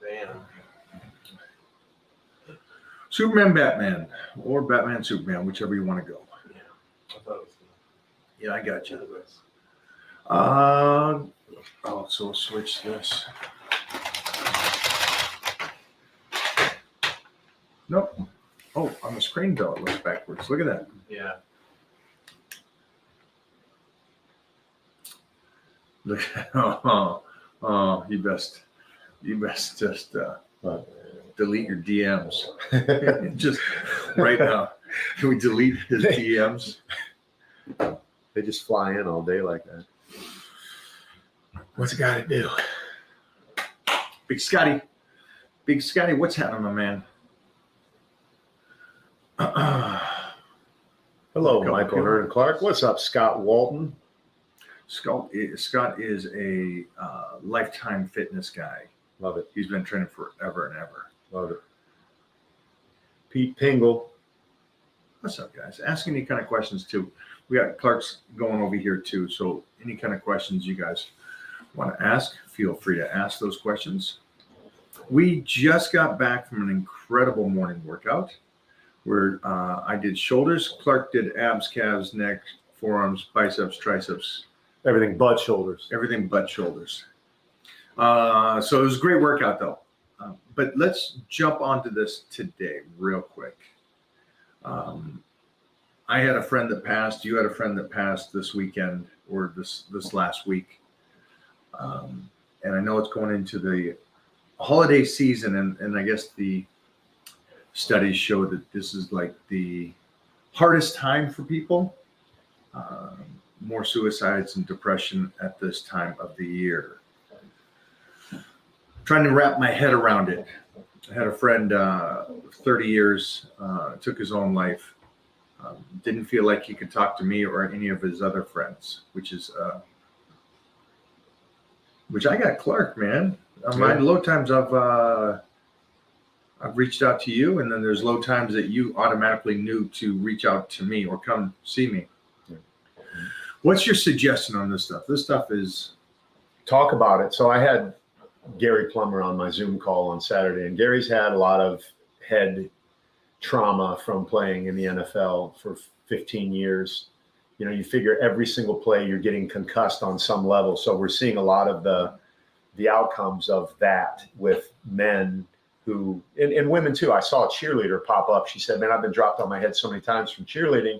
Damn. Superman, Batman, or Batman, Superman, whichever you want to go. Yeah, I thought it was good. Yeah, I got you. Anyways. So we'll switch this. Nope. Oh, on the screen though, it looks backwards. Look at that. Yeah. Look. Oh, you best just delete your DMs. Just right now. Can we delete his DMs? They just fly in all day like that. What's it got to do? Big Scotty, what's happening, my man? Hello, Michael Hearn Clark. What's up, Scott Walton? Scott is a lifetime fitness guy. Love it. He's been training forever and ever. Love it. Pete Pingle. What's up, guys? Ask any kind of questions too. We got Clark's going over here too. So any kind of questions you guys want to ask, feel free to ask those questions. We just got back from an incredible morning workout where I did shoulders. Clark did abs, calves, neck, forearms, biceps, triceps. Everything but shoulders. Everything but shoulders. So it was a great workout though. But let's jump onto this today real quick. I had a friend that passed. You had a friend that passed this weekend or this last week. And I know it's going into the holiday season, and I guess the studies show that this is like the hardest time for people. More suicides and depression at this time of the year. Trying to wrap my head around it. I had a friend, 30 years, took his own life. Didn't feel like he could talk to me or any of his other friends, which I got Clark, man. My low times I've reached out to you, and then there's low times that you automatically knew to reach out to me or come see me. Yeah. What's your suggestion on this stuff? This stuff is... Talk about it. So I had Gary Plummer on my Zoom call on Saturday, and Gary's had a lot of head trauma from playing in the NFL for 15 years. You know, you figure every single play you're getting concussed on some level. So we're seeing a lot of the outcomes of that with men who, and women too. I saw a cheerleader pop up. She said, man, I've been dropped on my head so many times from cheerleading.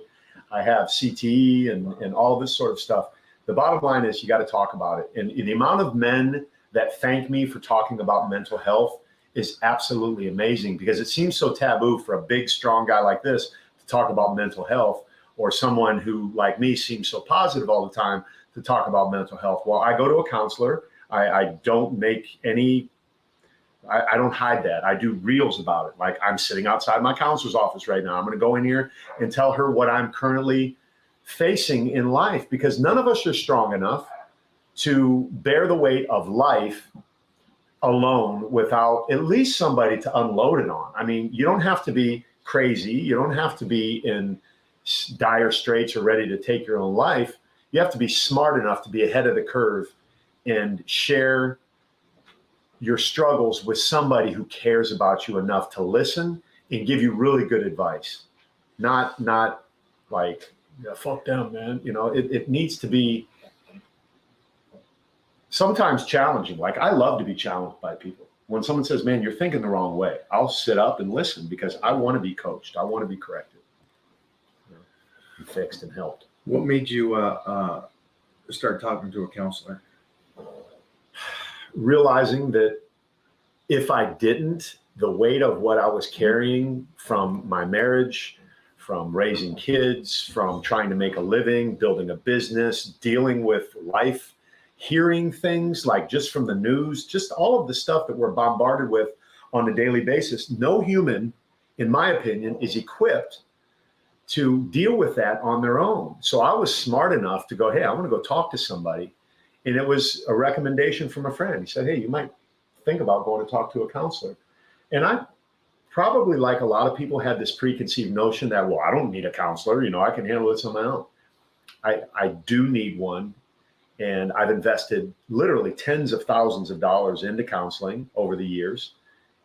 I have CTE and all this sort of stuff. The bottom line is you got to talk about it. And the amount of men that thank me for talking about mental health is absolutely amazing, because it seems so taboo for a big, strong guy like this to talk about mental health, or someone who, like me, seems so positive all the time to talk about mental health. Well, I go to a counselor. I don't make any, I don't hide that. I do reels about it. Like, I'm sitting outside my counselor's office right now. I'm going to go in here and tell her what I'm currently facing in life, because none of us are strong enough to bear the weight of life alone without at least somebody to unload it on. I mean, you don't have to be crazy. You don't have to be in dire straits or ready to take your own life. You have to be smart enough to be ahead of the curve and share your struggles with somebody who cares about you enough to listen and give you really good advice. Not like, yeah, fuck them, man. You know, it needs to be sometimes challenging. Like, I love to be challenged by people. When someone says, man, you're thinking the wrong way, I'll sit up and listen, because I want to be coached. I want to be corrected, be fixed and helped. What made you start talking to a counselor? Realizing that if I didn't, the weight of what I was carrying from my marriage, from raising kids, from trying to make a living, building a business, dealing with life, hearing things like just from the news, just all of the stuff that we're bombarded with on a daily basis. No human, in my opinion, is equipped to deal with that on their own. So I was smart enough to go, hey, I want to go talk to somebody. And it was a recommendation from a friend. He said, hey, you might think about going to talk to a counselor. And I probably, like a lot of people, had this preconceived notion that, well, I don't need a counselor. You know, I can handle this on my own. I do need one. And I've invested literally tens of thousands of dollars into counseling over the years,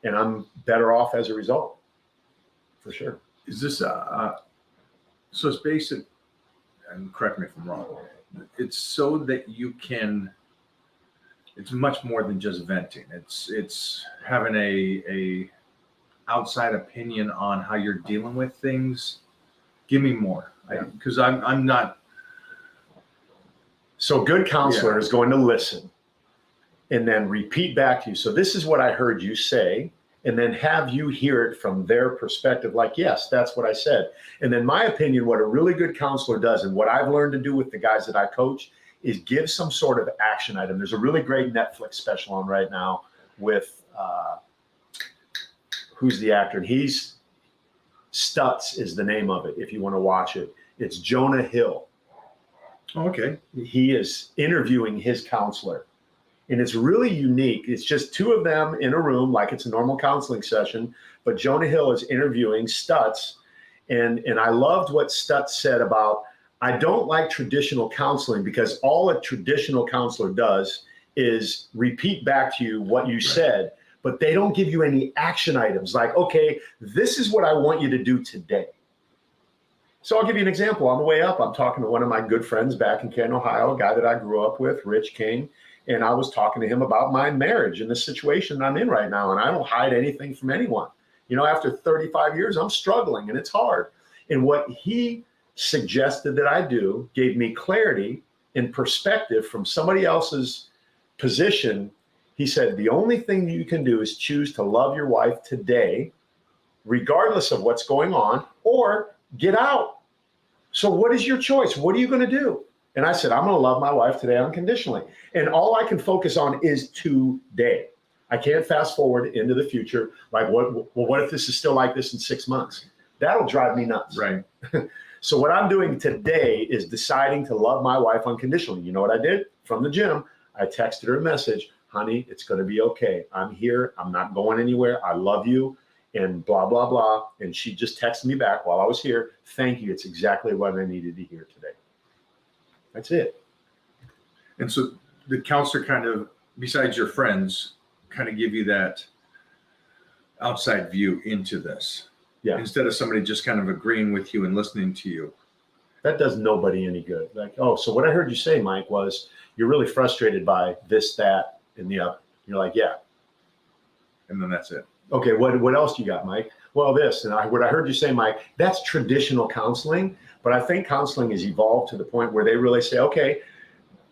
and I'm better off as a result, for sure. Is this so it's basic, and correct me if I'm wrong, it's so that you can, it's much more than just venting. It's having a outside opinion on how you're dealing with things. Give me more, because I'm not. So a good counselor is going to listen and then repeat back to you. So this is what I heard you say, and then have you hear it from their perspective, like, yes, that's what I said. And then my opinion, what a really good counselor does, and what I've learned to do with the guys that I coach, is give some sort of action item. There's a really great Netflix special on right now with, who's the actor? And he's, Stutz is the name of it, if you want to watch it. It's Jonah Hill. Okay. He is interviewing his counselor. And it's really unique. It's just two of them in a room, like it's a normal counseling session, but Jonah Hill is interviewing Stutz. And I loved what Stutz said about, I don't like traditional counseling because all a traditional counselor does is repeat back to you what you said, but they don't give you any action items like, okay, this is what I want you to do today. So I'll give you an example. On the way up, I'm talking to one of my good friends back in Canton, Ohio, a guy that I grew up with, Rich King. And I was talking to him about my marriage and the situation I'm in right now. And I don't hide anything from anyone. You know, after 35 years, I'm struggling and it's hard. And what he suggested that I do gave me clarity and perspective from somebody else's position. He said, the only thing you can do is choose to love your wife today, regardless of what's going on, or get out. So what is your choice? What are you going to do? And I said, I'm going to love my wife today unconditionally. And all I can focus on is today. I can't fast forward into the future. Like, what if this is still like this in 6 months? That'll drive me nuts. Right. So what I'm doing today is deciding to love my wife unconditionally. You know what I did? From the gym, I texted her a message, honey, it's going to be okay. I'm here. I'm not going anywhere. I love you. And blah, blah, blah. And she just texted me back while I was here. Thank you. It's exactly what I needed to hear today. That's it. And so the counselor kind of, besides your friends, kind of give you that outside view into this. Yeah. Instead of somebody just kind of agreeing with you and listening to you. That does nobody any good. Like, oh, so what I heard you say, Mike, was you're really frustrated by this, that, and the other. You're like, yeah. And then that's it. Okay, what else you got, Mike? Well, this, and what I heard you say, Mike, that's traditional counseling, but I think counseling has evolved to the point where they really say, okay,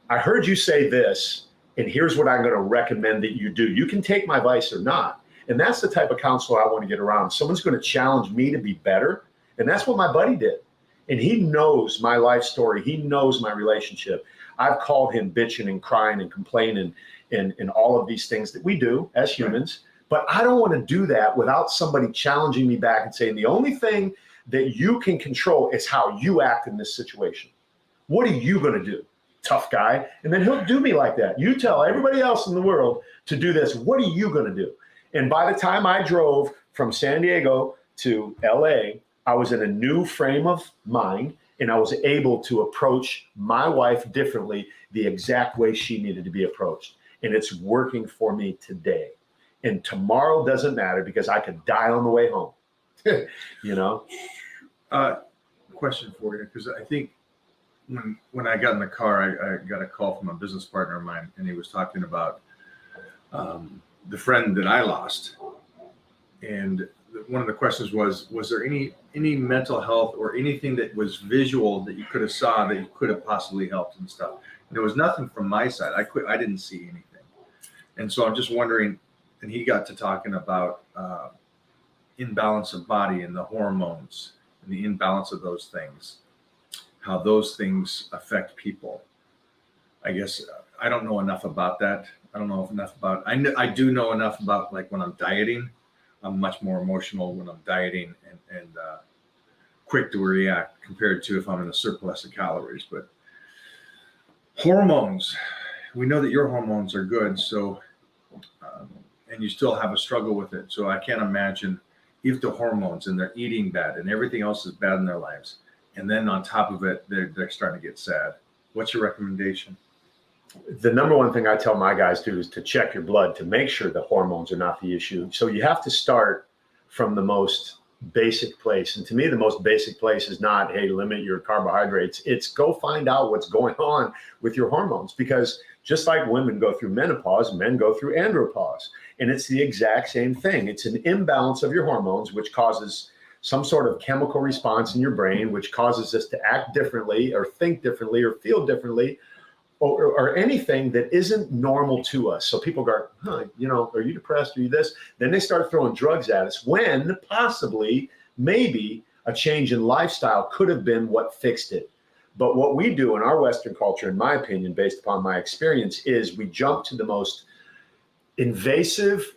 I heard you say this, and here's what I'm going to recommend that you do. You can take my advice or not. And that's the type of counselor I want to get around. Someone's going to challenge me to be better, and that's what my buddy did. And he knows my life story. He knows my relationship. I've called him bitching and crying and complaining and all of these things that we do as humans. But I don't want to do that without somebody challenging me back and saying, the only thing that you can control is how you act in this situation. What are you going to do, tough guy? And then he'll do me like that. You tell everybody else in the world to do this. What are you going to do? And by the time I drove from San Diego to LA, I was in a new frame of mind, and I was able to approach my wife differently, the exact way she needed to be approached. And it's working for me today. And tomorrow doesn't matter because I could die on the way home. You know? Question for you, because I think when I got in the car, I got a call from a business partner of mine, and he was talking about the friend that I lost. And one of the questions was there any mental health or anything that was visual that you could have saw that you could have possibly helped and stuff? And there was nothing from my side. I didn't see anything. And so I'm just wondering, and he got to talking about imbalance of body and the hormones and the imbalance of those things, how those things affect people. I guess I don't know enough about that. I don't know enough about, I do know enough about, like, when I'm dieting, I'm much more emotional when I'm dieting and quick to react compared to if I'm in a surplus of calories. But hormones, we know that your hormones are good. So, and you still have a struggle with it. So I can't imagine if the hormones and they're eating bad and everything else is bad in their lives. And then on top of it, they're starting to get sad. What's your recommendation? the number one thing I tell my guys to do is to check your blood to make sure the hormones are not the issue. So you have to start from the most basic place. And to me, the most basic place is not, hey, limit your carbohydrates. It's go find out what's going on with your hormones, because just like women go through menopause, men go through andropause. And it's the exact same thing. It's an imbalance of your hormones, which causes some sort of chemical response in your brain, which causes us to act differently or think differently or feel differently, or anything that isn't normal to us. So people go, are you depressed? Are you this? Then they start throwing drugs at us when possibly, maybe a change in lifestyle could have been what fixed it. But what we do in our Western culture, in my opinion, based upon my experience, is we jump to the most invasive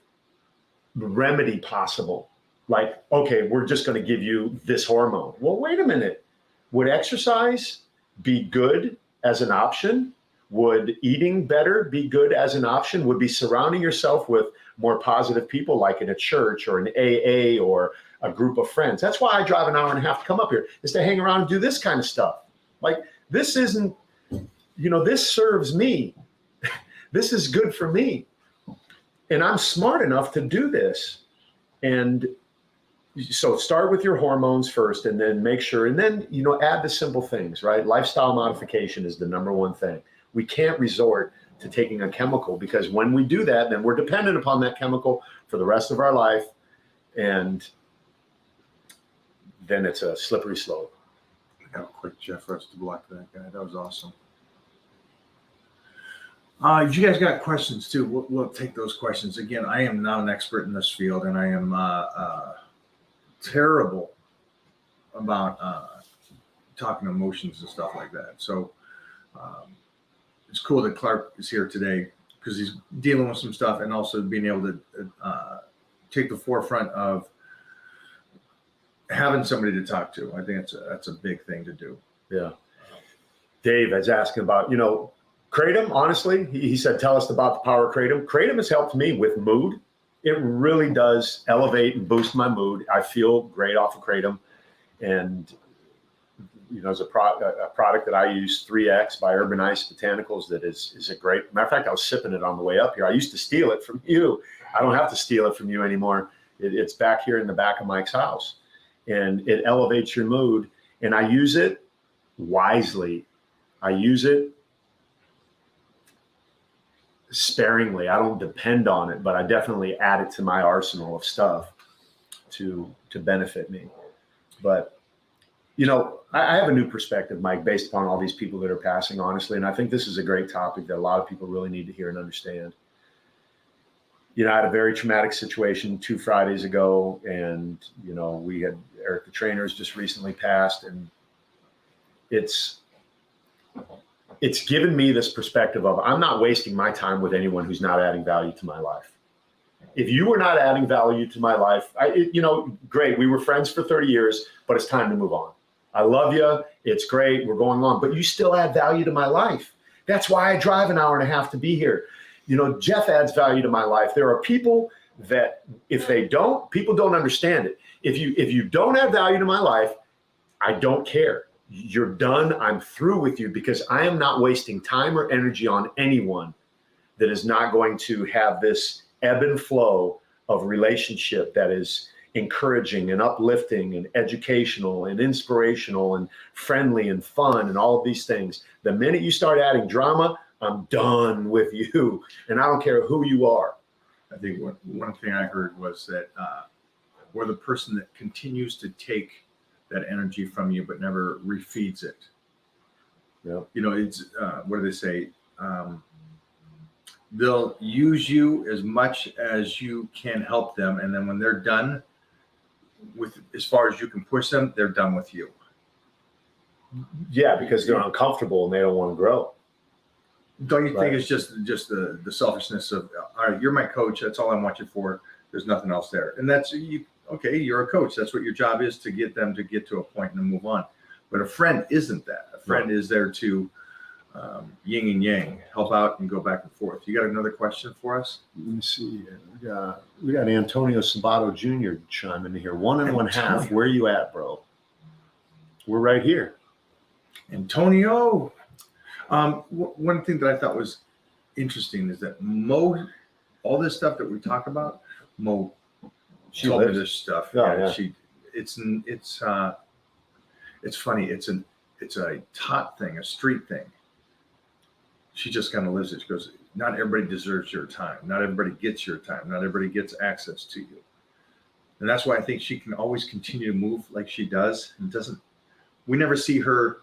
remedy possible. Like, okay, we're just going to give you this hormone. Well, wait a minute. Would exercise be good as an option? Would eating better be good as an option? Would be surrounding yourself with more positive people, like in a church or an AA or a group of friends. That's why I drive an hour and a half to come up here, is to hang around and do this kind of stuff. Like, this isn't, this serves me. This is good for me. And I'm smart enough to do this. And so start with your hormones first, and then make sure, and then, add the simple things, right? Lifestyle modification is the number one thing. We can't resort to taking a chemical, because when we do that, then we're dependent upon that chemical for the rest of our life. And then it's a slippery slope. I got a quick Jeff Russ to block that guy. That was awesome. If you guys got questions too, we'll take those questions. Again, I am not an expert in this field, and I am terrible about talking emotions and stuff like that. So it's cool that Clark is here today, because he's dealing with some stuff and also being able to take the forefront of having somebody to talk to. I think that's a big thing to do. Yeah. Dave is asking about, Kratom. Honestly, he said, tell us about the power of Kratom. Kratom has helped me with mood. It really does elevate and boost my mood. I feel great off of Kratom. And, as a product that I use, 3X by Urban Ice Botanicals, that is a great, matter of fact, I was sipping it on the way up here. I used to steal it from you. I don't have to steal it from you anymore. It's back here in the back of Mike's house, and it elevates your mood. And I use it wisely. I use it sparingly. I don't depend on it, but I definitely add it to my arsenal of stuff to benefit me. But, I have a new perspective, Mike, based upon all these people that are passing, honestly. And I think this is a great topic that a lot of people really need to hear and understand. I had a very traumatic situation 2 Fridays ago, and, we had Eric the trainer has just recently passed, and it's given me this perspective of, I'm not wasting my time with anyone who's not adding value to my life. If you were not adding value to my life, great. We were friends for 30 years, but it's time to move on. I love you. It's great. We're going on, but you still add value to my life. That's why I drive an hour and a half to be here. Jeff adds value to my life. There are people that people don't understand it. If you don't add value to my life, I don't care. You're done. I'm through with you, because I am not wasting time or energy on anyone that is not going to have this ebb and flow of relationship that is encouraging and uplifting and educational and inspirational and friendly and fun and all of these things. The minute you start adding drama, I'm done with you, and I don't care who you are. I think one thing I heard was that we're the person that continues to take that energy from you but never refeeds it. Yeah. It's what do they say? They'll use you as much as you can help them, and then when they're done with, as far as you can push them, they're done with you. Yeah, because they're uncomfortable and they don't want to grow. Don't you think it's just the selfishness of, all right, you're my coach, that's all I want you for, there's nothing else there. And that's you. Okay, you're a coach, that's what your job is, to get them to get to a point and to move on. But a friend isn't that. A friend is there to yin and yang, help out and go back and forth. You got another question for us? Let me see. We got Antonio Sabato Jr. chiming in here. 1 1/2. Where are you at, bro? We're right here. Antonio. One thing that I thought was interesting is that all this stuff that we talk about, Mo She told me lives. this stuff. Yeah. It's funny. It's a tot thing, a street thing. She just kind of lives it. She goes, not everybody deserves your time. Not everybody gets your time. Not everybody gets access to you. And that's why I think she can always continue to move like she does. And we never see her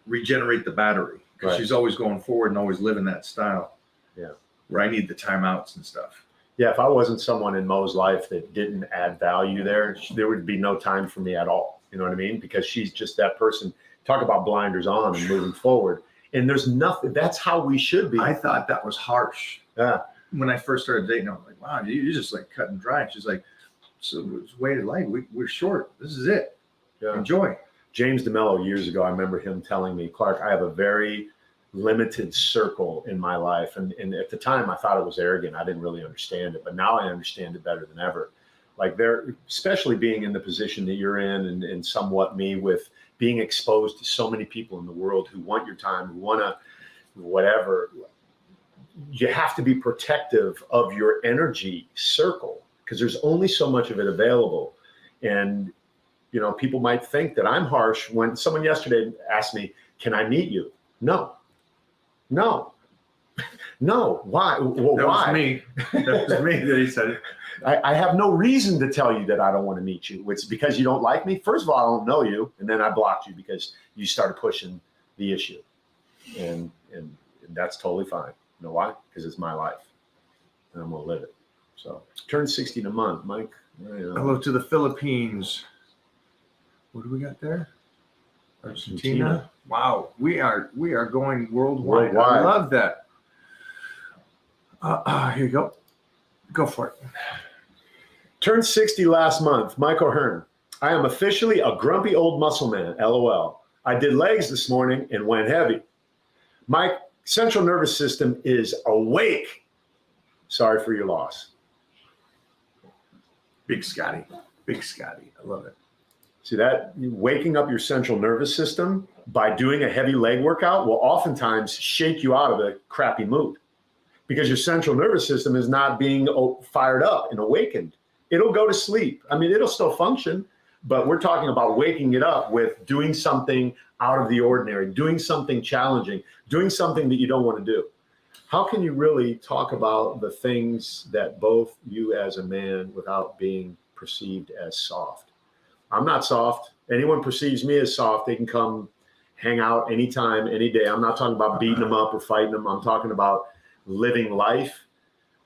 regenerate the battery because Right. she's always going forward and always living that style. Yeah. Where I need the timeouts and stuff. Yeah, if I wasn't someone in Mo's life that didn't add value there would be no time for me at all. You know what I mean? Because she's just that person. Talk about blinders on and moving forward. And there's nothing. That's how we should be. I thought that was harsh. Yeah. When I first started dating, I was like, wow, you're just like cut and dry. She's like, so it's the way of life. We're short. This is it. Yeah. Enjoy. James DeMello, years ago, I remember him telling me, Clark, I have a very limited circle in my life. And at the time, I thought it was arrogant. I didn't really understand it. But now I understand it better than ever. Like especially being in the position that you're in and somewhat me with being exposed to so many people in the world who want your time, who want to whatever. You have to be protective of your energy circle because there's only so much of it available. And, you know, people might think that I'm harsh. When someone yesterday asked me, can I meet you? No. Why? Well, That why? was me. That was me that he said it. I have no reason to tell you that I don't want to meet you. It's because you don't like me. First of all, I don't know you. And then I blocked you because you started pushing the issue. And that's totally fine. You know why? Because it's my life. And I'm going to live it. So turn 60 in a month, Mike. Hello to the Philippines. What do we got there? Argentina. Wow. We are going worldwide. I love that. Here you go. Go for it. Turned 60 last month. Michael Hearn. I am officially a grumpy old muscle man. LOL. I did legs this morning and went heavy. My central nervous system is awake. Sorry for your loss. Big Scotty. I love it. See that? Waking up your central nervous system by doing a heavy leg workout will oftentimes shake you out of a crappy mood because your central nervous system is not being fired up and awakened. It'll go to sleep. I mean, it'll still function, but we're talking about waking it up with doing something out of the ordinary, doing something challenging, doing something that you don't want to do. How can you really talk about the things that both you as a man without being perceived as soft? I'm not soft. Anyone perceives me as soft, they can come hang out anytime, any day. I'm not talking about beating them up or fighting them. I'm talking about living life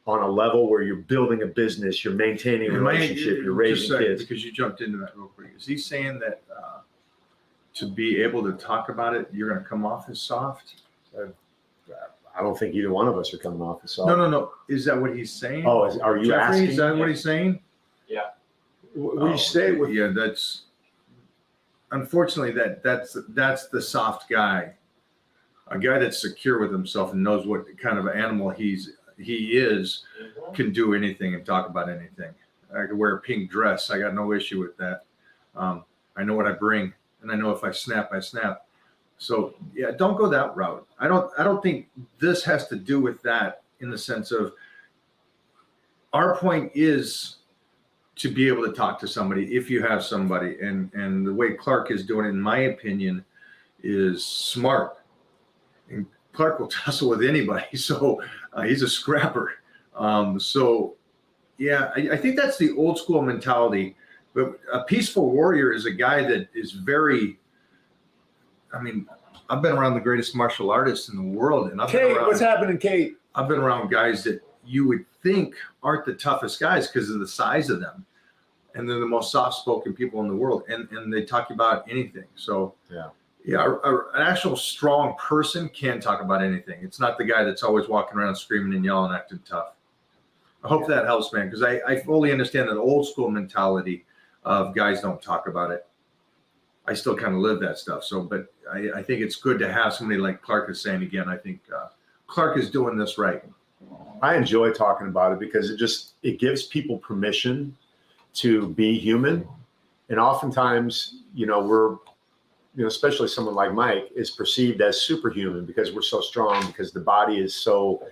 on a level where you're building a business, you're maintaining a relationship, you're raising kids. Because you jumped into that real quick. Is he saying that to be able to talk about it, you're going to come off as soft? I don't think either one of us are coming off as soft. No. Is that what he's saying? Oh, are you Jeffrey, asking? is that what he's saying? Yeah. We stay with. Yeah, that's unfortunately that's the soft guy, a guy that's secure with himself and knows what kind of animal he is, can do anything and talk about anything. I could wear a pink dress. I got no issue with that. I know what I bring, and I know if I snap, I snap. So yeah, don't go that route. I don't think this has to do with that in the sense of our point is to be able to talk to somebody if you have somebody, and the way Clark is doing it, in my opinion, is smart. And Clark will tussle with anybody, so he's a scrapper. So yeah, I think that's the old school mentality. But a peaceful warrior is a guy that is very. I mean, I've been around the greatest martial artists in the world, and What's happening, Kate? I've been around guys that you would think aren't the toughest guys because of the size of them. And they're the most soft-spoken people in the world, and they talk about anything. So yeah, an actual strong person can talk about anything. It's not the guy that's always walking around screaming and yelling, acting tough. I hope that helps, man, because I fully understand that old school mentality of guys don't talk about it. I still kind of live that stuff. So, but I think it's good to have somebody like Clark is saying again. I think Clark is doing this right. I enjoy talking about it because it gives people permission to be human. And oftentimes, we're especially someone like Mike, is perceived as superhuman because we're so strong, because the body is so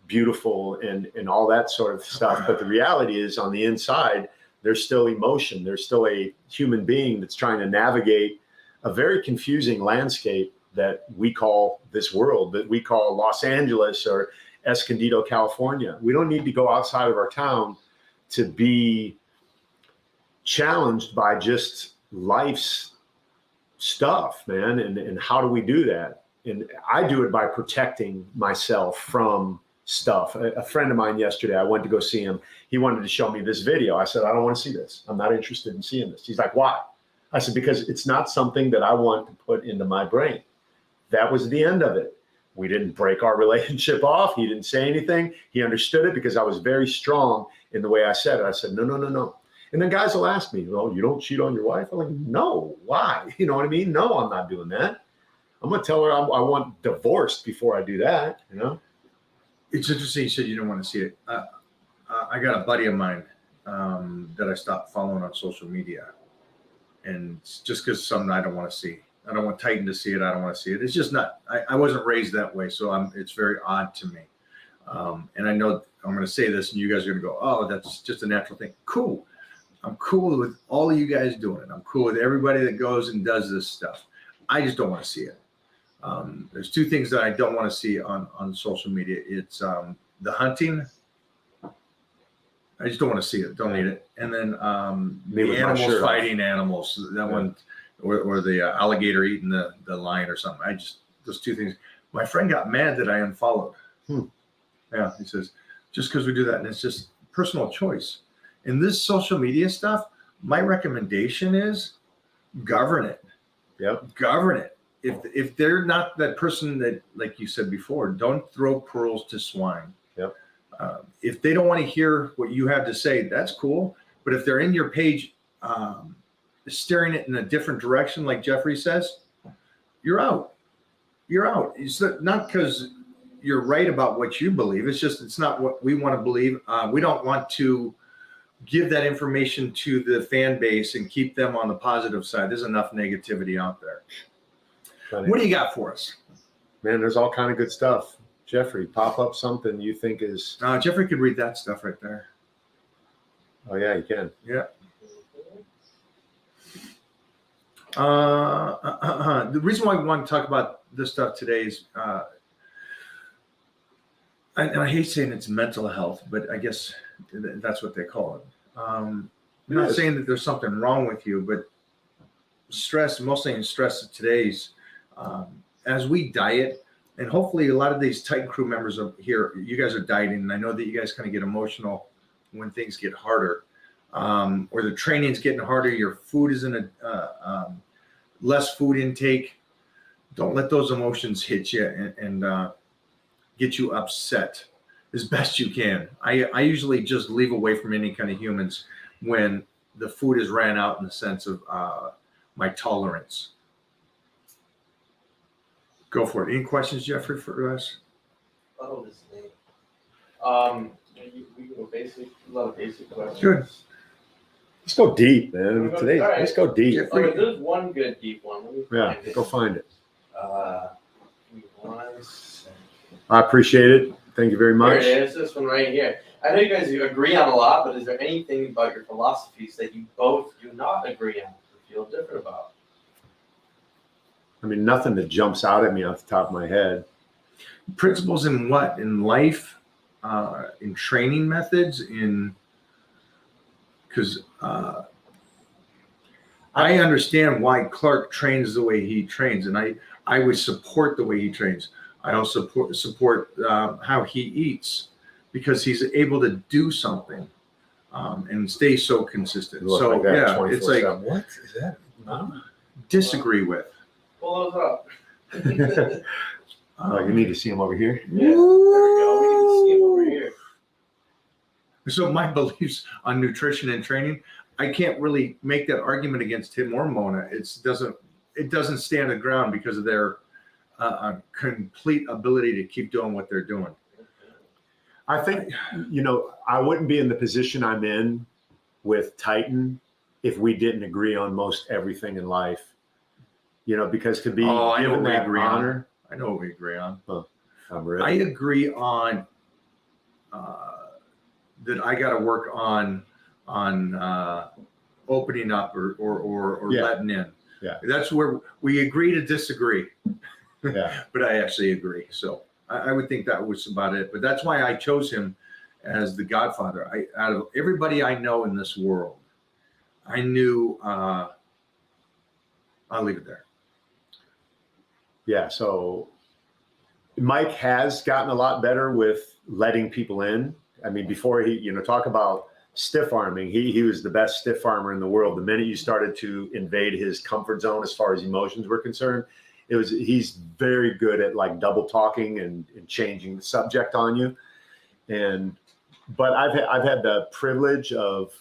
beautiful and all that sort of stuff. But the reality is, on the inside, there's still emotion. There's still a human being that's trying to navigate a very confusing landscape that we call this world, that we call Los Angeles or Escondido, California. We don't need to go outside of our town to be challenged by just life's stuff, man. And how do we do that? And I do it by protecting myself from stuff. A friend of mine yesterday, I went to go see him. He wanted to show me this video. I said, I don't want to see this. I'm not interested in seeing this. He's like, why? I said, because it's not something that I want to put into my brain. That was the end of it. We didn't break our relationship off. He didn't say anything. He understood it because I was very strong in the way I said it. I said, no, no, no, no. And then guys will ask me, well, you don't cheat on your wife? I'm like, no, why? You know what I mean? No, I'm not doing that. I'm going to tell her I want divorced before I do that, you know? It's interesting you said you don't want to see it. I got a buddy of mine that I stopped following on social media. And it's just because something I don't want to see. I don't want Titan to see it. I don't want to see it. It's just not, I wasn't raised that way. So it's very odd to me. And I know I'm going to say this and you guys are going to go, oh, that's just a natural thing. Cool. I'm cool with all of you guys doing it. I'm cool with everybody that goes and does this stuff. I just don't want to see it. There's two things that I don't want to see on social media. It's the hunting. I just don't want to see it. Don't need it. And then the animals fighting animals. That one, or the alligator eating the lion or something. Those two things. My friend got mad that I unfollowed. Yeah, he says, just because we do that, and it's just personal choice. In this social media stuff, my recommendation is govern it. Yep. Govern it. If they're not that person that, like you said before, don't throw pearls to swine. Yep. If they don't want to hear what you have to say, that's cool. But if they're in your page, staring it in a different direction, like Jeffrey says, you're out. You're out. It's not because you're right about what you believe. It's just, it's not what we want to believe. We don't want to give that information to the fan base and keep them on the positive side. There's enough negativity out there. Funny. What do you got for us? Man, there's all kind of good stuff. Jeffrey, pop up something you think is... Jeffrey could read that stuff right there. Oh, yeah, you can. Yeah. The reason why we want to talk about this stuff today is, and I hate saying it's mental health, but I guess that's what they call it. I'm not saying that there's something wrong with you, but stress, mostly in stress today's, as we diet, and hopefully a lot of these Titan crew members are here, you guys are dieting, and I know that you guys kind of get emotional when things get harder, or the training's getting harder, your food is in a less food intake. Don't let those emotions hit you and get you upset as best you can. I usually just leave away from any kind of humans when the food is ran out, in the sense of my tolerance. Go for it. Any questions, Jeffrey, for us? Oh, this thing. We can go basic, a lot of basic questions. Good. Let's go deep, man. Today, all right. Let's go deep. Okay, there's one good deep one. Let me Yeah, find it. go find it. Give me 1 second. I appreciate it. Thank you very much. Here it is, this one right here. I know you guys agree on a lot, but is there anything about your philosophies that you both do not agree on or feel different about? I mean, nothing that jumps out at me off the top of my head. Principles in what? In life, in training methods, because I understand why Clark trains the way he trains, and I would support the way he trains. I also support how he eats, because he's able to do something and stay so consistent. So like that, yeah, it's like, what is that? No. disagree with. Pull those up. Oh, you need to see him over here. Yeah, there we go. We can see him over here. So my beliefs on nutrition and training, I can't really make that argument against him or Mona. It doesn't stand the ground because of their complete ability to keep doing what they're doing. I think, I wouldn't be in the position I'm in with Titan if we didn't agree on most everything in life. because to be I know given what we that agree honor, I know what we agree on. I'm really, I agree on that I got to work on opening up or Yeah. letting in. Yeah. That's where we agree to disagree. Yeah. But I actually agree. So I would think that was about it. But that's why I chose him as the Godfather. Out of everybody I know in this world, I knew. I'll leave it there. Yeah. So Mike has gotten a lot better with letting people in. I mean, before he, talk about stiff arming, he was the best stiff armer in the world. The minute you started to invade his comfort zone as far as emotions were concerned, he's very good at like double talking and changing the subject on you. But I've had the privilege of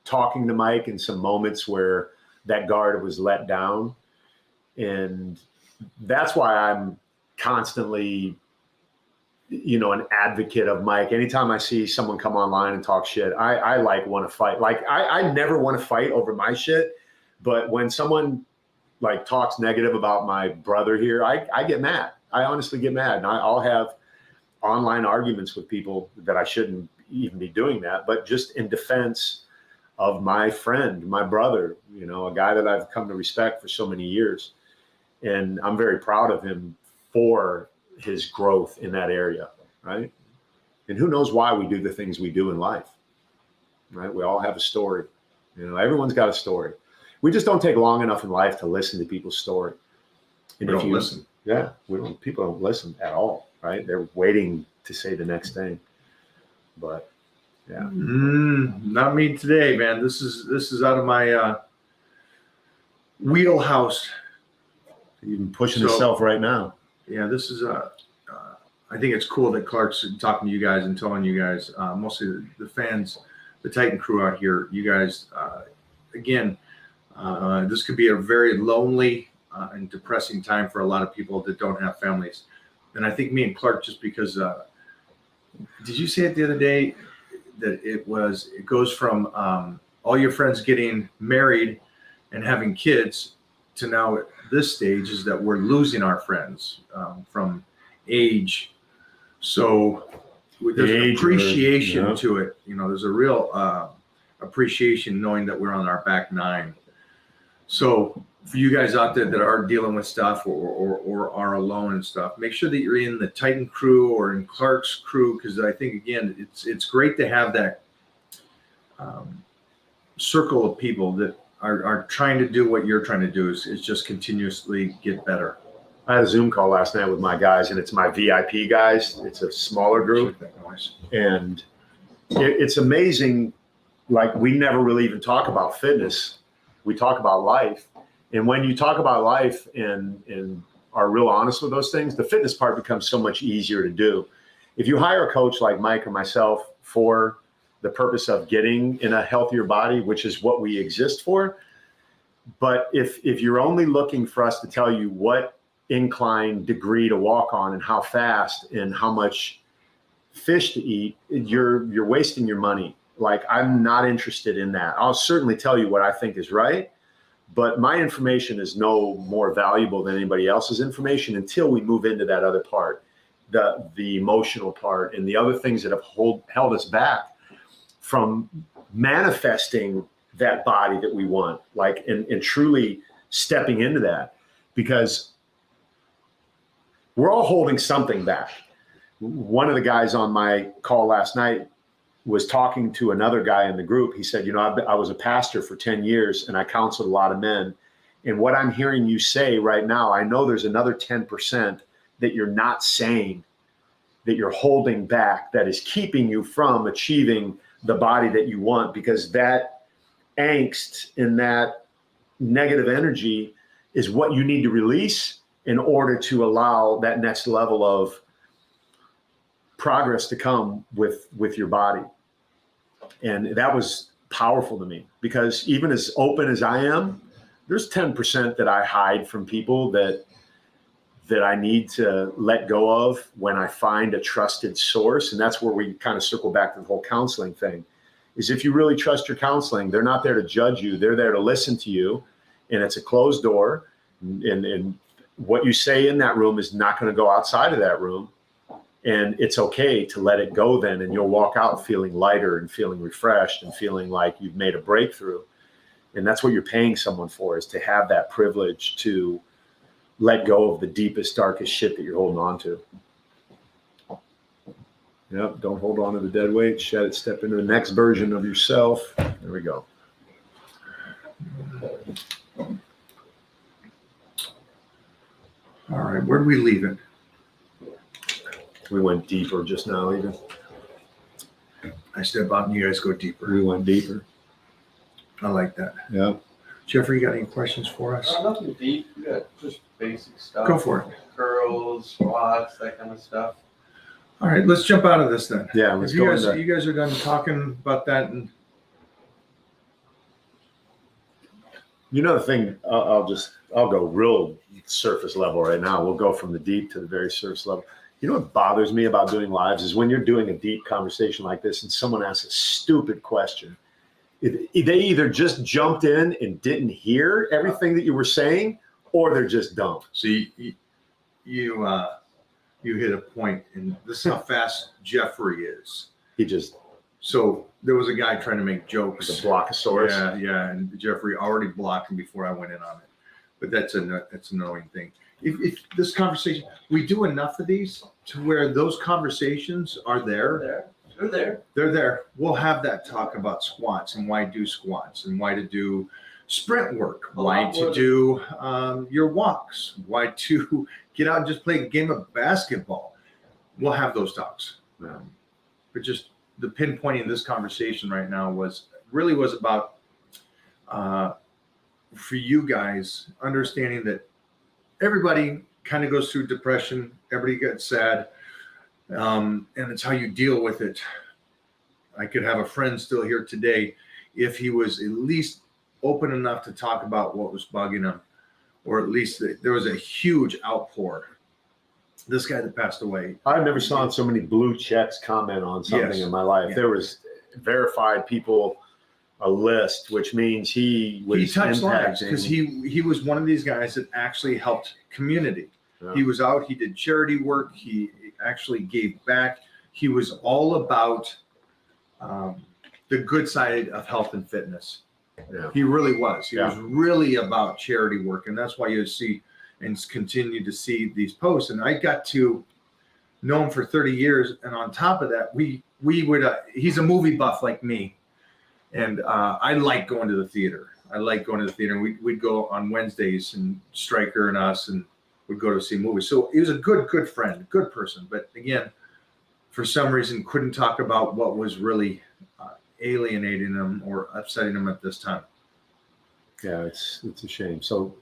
talking to Mike in some moments where that guard was let down. And that's why I'm constantly, an advocate of Mike. Anytime I see someone come online and talk shit, I want to fight. Like I never want to fight over my shit. But when someone like talks negative about my brother here, I get mad. I honestly get mad. And I'll have online arguments with people that I shouldn't even be doing that, but just in defense of my friend, my brother, a guy that I've come to respect for so many years. And I'm very proud of him for his growth in that area, right? And who knows why we do the things we do in life, right? We all have a story. Everyone's got a story. We just don't take long enough in life to listen to people's story. And We don't listen. Yeah, people don't listen at all, right? They're waiting to say the next thing. But yeah. Not me today, man. This is out of my wheelhouse. Even pushing himself right now. Yeah, this is I think it's cool that Clark's talking to you guys and telling you guys, mostly the fans, the Titan crew out here. You guys, again, this could be a very lonely and depressing time for a lot of people that don't have families. And I think me and Clark, just because, did you say it the other day that it goes from all your friends getting married and having kids to now at this stage is that we're losing our friends from age. So there's an appreciation to it. There's a real appreciation knowing that we're on our back nine. So for you guys out there that are dealing with stuff or are alone and stuff, make sure that you're in the Titan crew or in Clark's crew, because I think, again, it's great to have that circle of people that are trying to do what you're trying to do is just continuously get better. I had a Zoom call last night with my guys, and it's my VIP guys. It's a smaller group. And it's amazing. Like, we never really even talk about fitness. We talk about life. And when you talk about life and are real honest with those things, the fitness part becomes so much easier to do. If you hire a coach like Mike or myself for the purpose of getting in a healthier body, which is what we exist for. But if you're only looking for us to tell you what incline degree to walk on and how fast and how much fish to eat, you're wasting your money. Like, I'm not interested in that. I'll certainly tell you what I think is right, but my information is no more valuable than anybody else's information until we move into that other part, the emotional part and the other things that have held us back from manifesting that body that we want, like, and truly stepping into that, because we're all holding something back. One of the guys on my call last night was talking to another guy in the group. He said, I was a pastor for 10 years and I counseled a lot of men. And what I'm hearing you say right now, I know there's another 10% that you're not saying, that you're holding back, that is keeping you from achieving the body that you want, because that angst and that negative energy is what you need to release in order to allow that next level of progress to come with your body. And that was powerful to me, because even as open as I am, there's 10% that I hide from people that I need to let go of when I find a trusted source. And that's where we kind of circle back to the whole counseling thing, is if you really trust your counseling, they're not there to judge you. They're there to listen to you. And it's a closed door. And what you say in that room is not going to go outside of that room. And it's okay to let it go then. And you'll walk out feeling lighter and feeling refreshed and feeling like you've made a breakthrough. And that's what you're paying someone for, is to have that privilege to let go of the deepest, darkest shit that you're holding on to. Yep. Don't hold on to the dead weight. Shed it. Step into the next version of yourself. There we go. All right, where do we leave it? We went deeper just now, even. I step out and you guys go deeper. We went deeper. I like that. Yeah. Jeffrey, you got any questions for us? Nothing deep. We got just basic stuff. Go for it. Curls, squats, that kind of stuff. All right, let's jump out of this then. Yeah, If let's you go guys, into. you guys are done talking about that, and You know the thing, I'll go real surface level right now. We'll go from the deep to the very surface level. You know what bothers me about doing lives is when you're doing a deep conversation like this and someone asks a stupid question. They either just jumped in and didn't hear everything that you were saying, or they're just dumb. so you hit a point, and this is how fast Jeffrey is. He just So there was a guy trying to make jokes. was a blockosaurus. Yeah, and Jeffrey already blocked him before I went in on it. But that's an annoying thing. If this conversation, we do enough of these to where those conversations are there. They're there. They're there. We'll have that talk about squats and why do squats and why to do sprint work, why to do your walks, why to get out and just play a game of basketball. We'll have those talks. But just the pinpointing of this conversation right now was about for you guys understanding that everybody kind of goes through depression, everybody gets sad, and it's how you deal with it. I could have a friend still here today if he was at least open enough to talk about what was bugging him, or at least there was a huge outpour. This guy that passed away. I've never saw so many blue checks comment on something Yes. in my life. Yeah. There was verified people, a list, which means he touched lives impacting. because he was one of these guys that actually helped community. Yeah. He was out, he did charity work, he actually gave back. He was all about the good side of health and fitness. Yeah. He really was. He Yeah. was really about charity work, and that's why you see and continue to see these posts. And I got to know him for 30 years, and on top of that, we would. He's a movie buff like me, and I like going to the theater. And we'd go on Wednesdays, and Stryker and us, and would go to see movies. So he was a good friend, good person. But again, for some reason, couldn't talk about what was really alienating him or upsetting him at this time. Yeah, it's a shame. So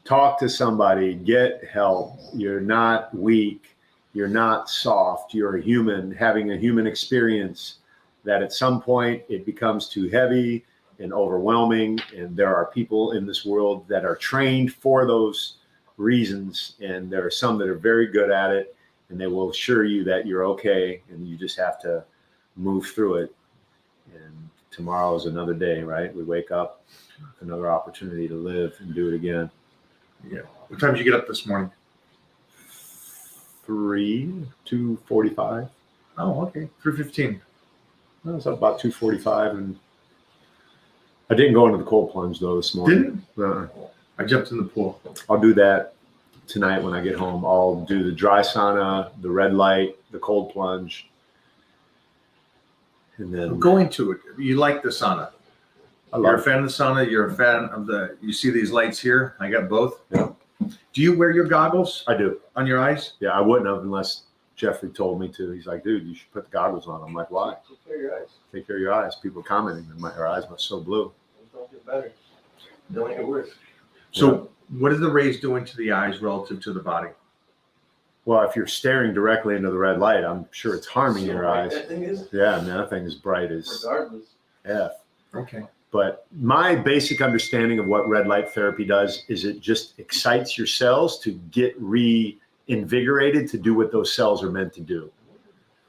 talk to somebody, get help. You're not weak. You're not soft. You're a human having a human experience that at some point it becomes too heavy and overwhelming. And there are people in this world that are trained for those reasons. And there are some that are very good at it, and they will assure you that you're okay. And you just have to move through it. And tomorrow is another day, right? We wake up, another opportunity to live and do it again. Yeah. What time did you get up this morning? 2:45. Oh, okay. 3:15. I was up about 2:45, and I didn't go into the cold plunge though this morning. Didn't? I jumped in the pool. I'll do that tonight when I get home. I'll do the dry sauna, the red light, the cold plunge, and then Go into it. You like the sauna. I You're a love. fan of the sauna. You're a fan of you see these lights here? I got both. Yeah. Do you wear your goggles I do. on your eyes? Yeah, I wouldn't have unless Jeffrey told me to. He's like, dude, you should put the goggles on. I'm like, why? Take care of your eyes. Take care of your eyes. People commenting that her eyes must so blue. Don't get better. Don't get worse. So what is the rays doing to the eyes relative to the body? Well, if you're staring directly into the red light, I'm sure it's harming See how your bright eyes. that thing is? Yeah, man, that thing is bright as Regardless. F. Okay. But my basic understanding of what red light therapy does is it just excites your cells to get reinvigorated to do what those cells are meant to do.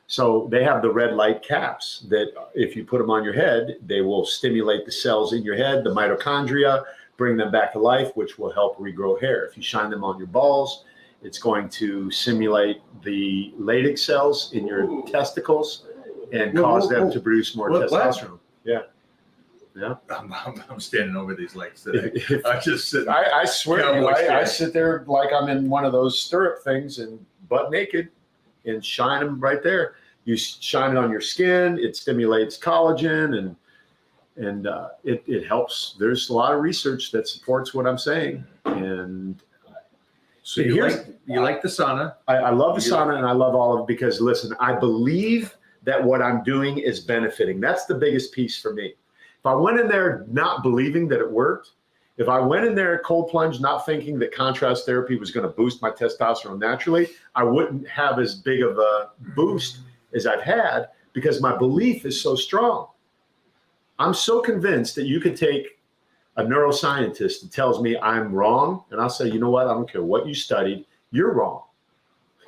So they have the red light caps that if you put them on your head, they will stimulate the cells in your head, the mitochondria, bring them back to life, which will help regrow hair. If you shine them on your balls, it's going to simulate the latex cells in your testicles and cause them to produce more testosterone. Yeah. Yeah. I'm standing over these legs today. I just sit. I swear to you, I sit there like I'm in one of those stirrup things and butt naked and shine them right there. You shine it on your skin. It stimulates collagen and it helps. There's a lot of research that supports what I'm saying. And so you like the sauna? I love the sauna and I love all of it because listen, I believe that what I'm doing is benefiting. That's the biggest piece for me. If I went in there not believing that it worked, if I went in there cold plunge not thinking that contrast therapy was going to boost my testosterone naturally, I wouldn't have as big of a boost as I've had because my belief is so strong. I'm so convinced that you could take a neuroscientist that tells me I'm wrong, and I'll say, you know what, I don't care what you studied, you're wrong.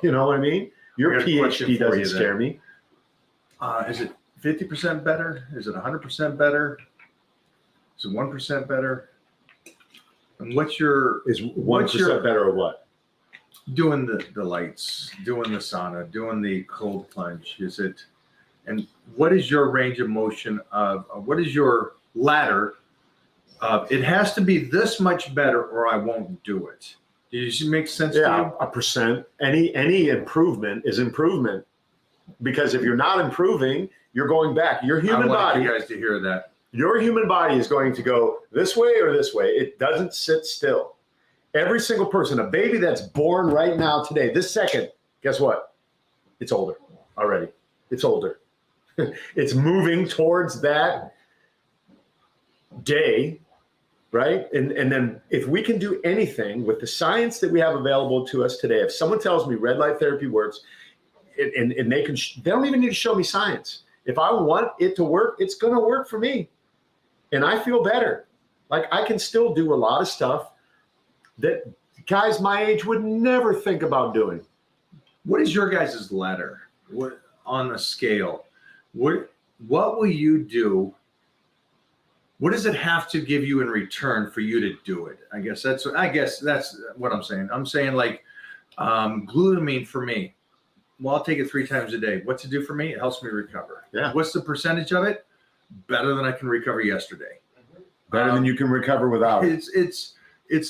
You know what I mean? Your PhD doesn't scare me. Is it 50% better? Is it 100% better? Is it 1% better? And what's your 1% better or what? Doing the lights, doing the sauna, doing the cold plunge? Is it? And what is your range of motion of? What is your ladder? It has to be this much better, or I won't do it. Does it make sense? Yeah, to you? 1%. Any improvement is improvement, because if you're not improving, you're going back. Your human body. I want you guys to hear that. Your human body is going to go this way or this way. It doesn't sit still. Every single person, a baby that's born right now today, this second, guess what? It's older already. It's older. It's moving towards that day, right? And then if we can do anything with the science that we have available to us today, if someone tells me red light therapy works, and they don't even need to show me science. If I want it to work, it's going to work for me. And I feel better. Like I can still do a lot of stuff that guys my age would never think about doing. What is your guys' ladder? What on a scale? What will you do? What does it have to give you in return for you to do it? I guess that's what I'm saying. I'm saying like glutamine for me. Well, I'll take it 3 times a day. What's it do for me? It helps me recover. Yeah. What's the percentage of it? Better than I can recover yesterday. Better than you can recover without. It's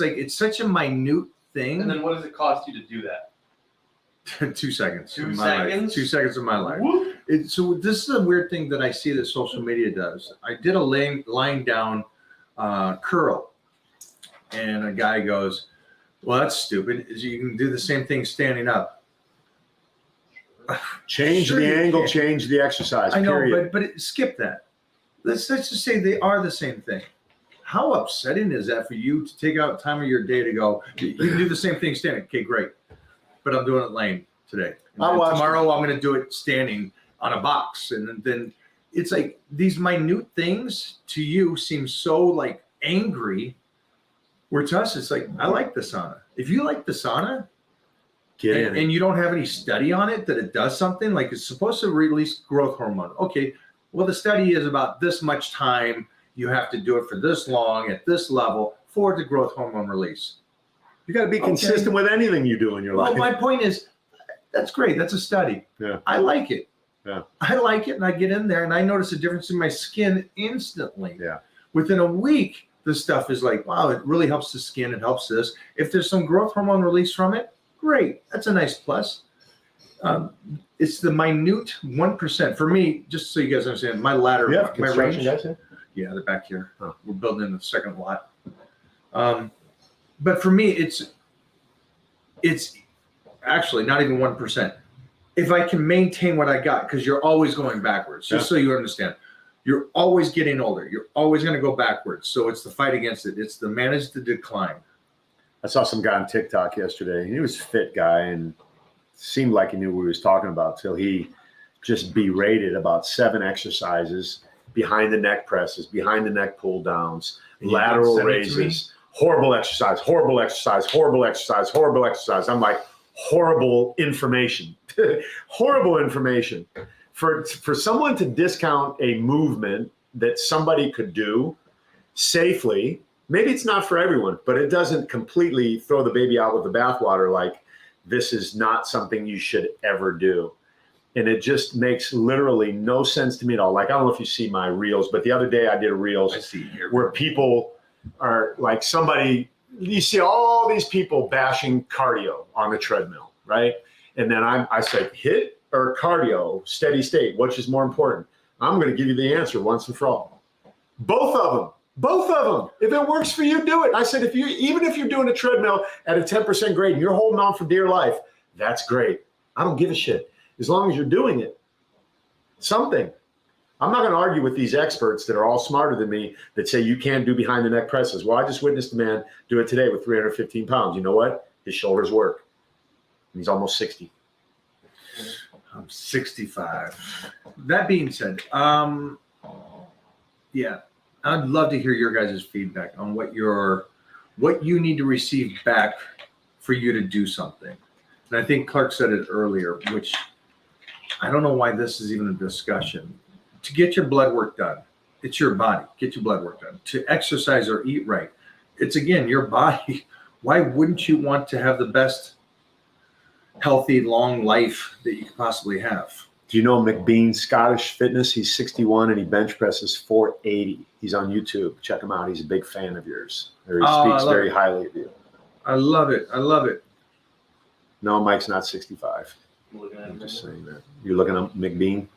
like it's such a minute thing. And then what does it cost you to do that? 2 seconds. 2 of my life. seconds? 2 seconds of my life. Whoop. So this is a weird thing that I see that social media does. I did a lying down curl, and a guy goes, "Well, that's stupid. You can do the same thing standing up." Change Sure the you angle, can. change the exercise. I know, period. but skip that. Let's just say they are the same thing. How upsetting is that for you to take out time of your day to go, you can do the same thing standing. Okay, great. But I'm doing it laying today. And then tomorrow I'm going to do it standing on a box. And then it's like these minute things to you seem so like angry, where to us it's like, I like the sauna. If you like the sauna, Get in. and you don't have any study on it that it does something, like it's supposed to release growth hormone. Okay, well, the study is about this much time. You have to do it for this long at this level for the growth hormone release. You got to be consistent with anything you do in your Well, life. my point is, that's great. That's a study. Yeah. I like it. Yeah. I like it, and I get in there, and I notice a difference in my skin instantly. Yeah. Within a week, the stuff is like, wow, it really helps the skin. It helps this. If there's some growth hormone release from it, great. That's a nice plus. It's the minute 1%. For me, just so you guys understand, my ladder, my range. Yeah, they're back here. Oh. We're building in the second lot. But for me, it's actually not even 1%. If I can maintain what I got, because you're always going backwards, just so you understand. You're always getting older. You're always going to go backwards. So it's the fight against it. It's the manage the decline. I saw some guy on TikTok yesterday. He was a fit guy and seemed like he knew what he was talking about till he just berated about 7 exercises, behind the neck presses, behind the neck pull downs, lateral raises, horrible exercise, horrible exercise, horrible exercise, horrible exercise. I'm like, horrible information, horrible information. For someone to discount a movement that somebody could do safely, maybe it's not for everyone, but it doesn't completely throw the baby out with the bathwater. Like, this is not something you should ever do. And it just makes literally no sense to me at all. Like, I don't know if you see my reels, but the other day I did a reels I see here. where people are like, you see all these people bashing cardio on the treadmill, right? And then I say, HIIT or cardio, steady state, which is more important? I'm going to give you the answer once and for all. Both of them. Both of them. If it works for you, do it. I said, even if you're doing a treadmill at a 10% grade and you're holding on for dear life, that's great. I don't give a shit. As long as you're doing it, something. I'm not going to argue with these experts that are all smarter than me that say you can't do behind the neck presses. Well, I just witnessed a man do it today with 315 pounds. You know what? His shoulders work. He's almost 60. I'm 65. That being said, yeah, I'd love to hear your guys' feedback on what you need to receive back for you to do something. And I think Clark said it earlier, which I don't know why this is even a discussion. To get your blood work done, it's your body. Get your blood work done. To exercise or eat right, it's again your body. Why wouldn't you want to have the best healthy, long life that you could possibly have? Do you know McBean Scottish Fitness? He's 61 and he bench presses 480. He's on YouTube. Check him out. He's a big fan of yours. Or he speaks very highly of you. I love it. I love it. No, Mike's not 65. I'm just saying that. You're looking at McBean?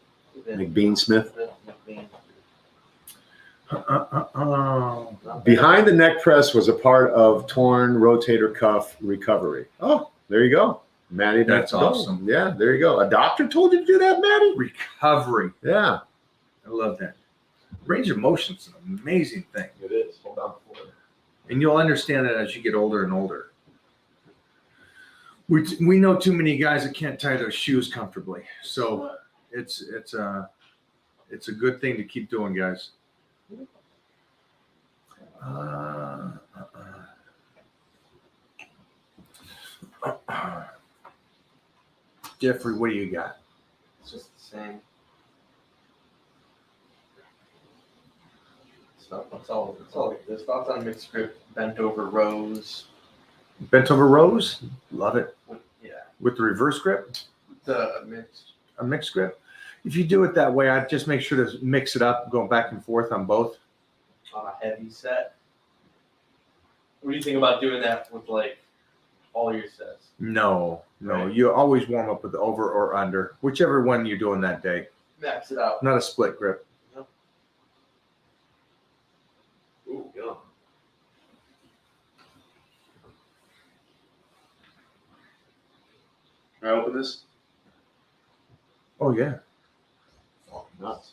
McBean Smith? Behind the neck press was a part of torn rotator cuff recovery. Oh, there you go. Maddie, that's awesome. Yeah, there you go. A doctor told you to do that, Maddie? Recovery. Yeah. I love that. Range of motion is an amazing thing. It is. Hold on for it. And you'll understand that as you get older and older. We know too many guys that can't tie their shoes comfortably. So it's a good thing to keep doing, guys. Jeffrey, what do you got? It's just the same. It's all like this. Thoughts on mixed grip, bent over rows. Bent over rows? Love it. Yeah. With the reverse grip? The mixed. A mixed grip? If you do it that way, I'd just make sure to mix it up, going back and forth on both. On a heavy set. What do you think about doing that with like all your sets? No. Right. You always warm up with the over or under, whichever one you're doing that day. Max it out. Not a split grip. Yep. Ooh, yeah. Can I open this? Oh, yeah. Oh, nuts.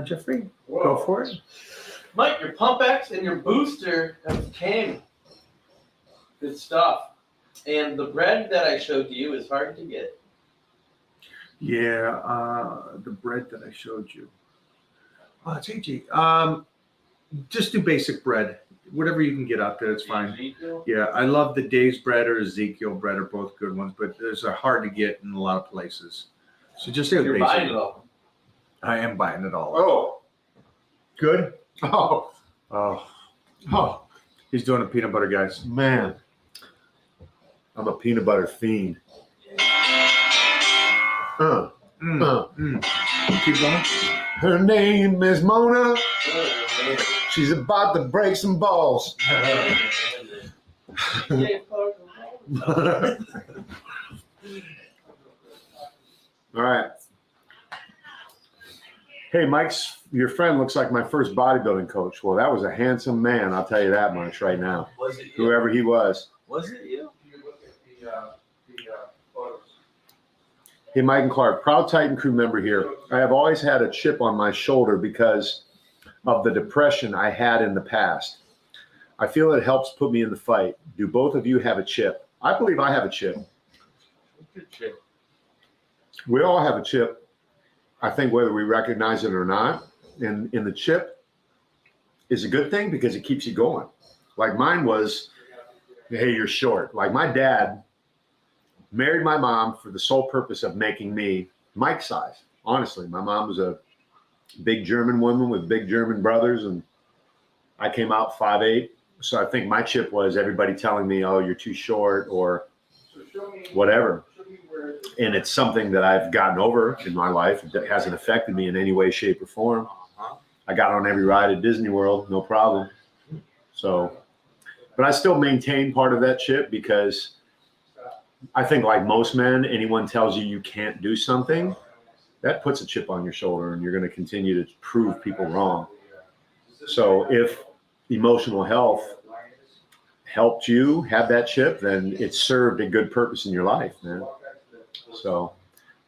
Jeffrey, Whoa. go for it. Mike, your pump X and your booster have came. Good stuff. And the bread that I showed you is hard to get. Yeah, the bread that I showed you. Oh, it's easy. Just do basic bread. Whatever you can get out there, it's fine. Ezekiel? Yeah, I love the Dave's bread or Ezekiel bread are both good ones, but those are hard to get in a lot of places. So just do You're basic. buying it all. I am buying it all. Oh. Good? Oh. Oh. He's doing a peanut butter, guys. Man. I'm a peanut butter fiend. Keep going. Her name is Mona. She's about to break some balls. All right. Hey, your friend looks like my first bodybuilding coach. Well, that was a handsome man, I'll tell you that much right now. Was it you? Whoever he was. Was it you? You look at the photos. Hey, Mike and Clark, proud Titan crew member here. I have always had a chip on my shoulder because of the depression I had in the past. I feel it helps put me in the fight. Do both of you have a chip? I believe I have a chip. Good chip. We all have a chip. I think whether we recognize it or not, and the chip is a good thing because it keeps you going. Like mine was, hey, you're short. Like my dad married my mom for the sole purpose of making me Mike size. Honestly, my mom was a big German woman with big German brothers, and I came out 5'8", so I think my chip was everybody telling me, "Oh, you're too short," or whatever. And it's something that I've gotten over in my life. It hasn't affected me in any way, shape, or form. I got on every ride at Disney World, no problem. So, but I still maintain part of that chip because I think, like most men, anyone tells you can't do something, that puts a chip on your shoulder, and you're going to continue to prove people wrong. So if emotional health helped you have that chip, then it served a good purpose in your life, man. So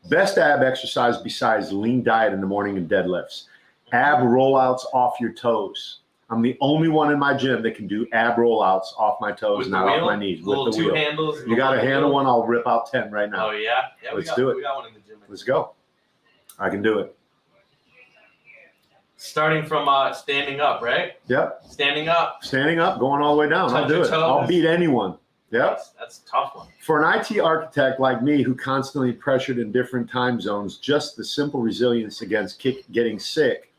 best ab exercise besides lean diet in the morning and deadlifts. Ab rollouts off your toes. I'm the only one in my gym that can do ab rollouts off my toes, not off my knees. With the wheel. Handles. You got a handle one, I'll rip out 10 right now. Oh, yeah? Let's do it. We got one in the gym. Let's go. I can do it. Starting from standing up, right? Yep. Standing up. Standing up, going all the way down. I'll do it. I'll beat anyone. Yep. That's a tough one. For an IT architect like me who constantly pressured in different time zones, just the simple resilience against getting sick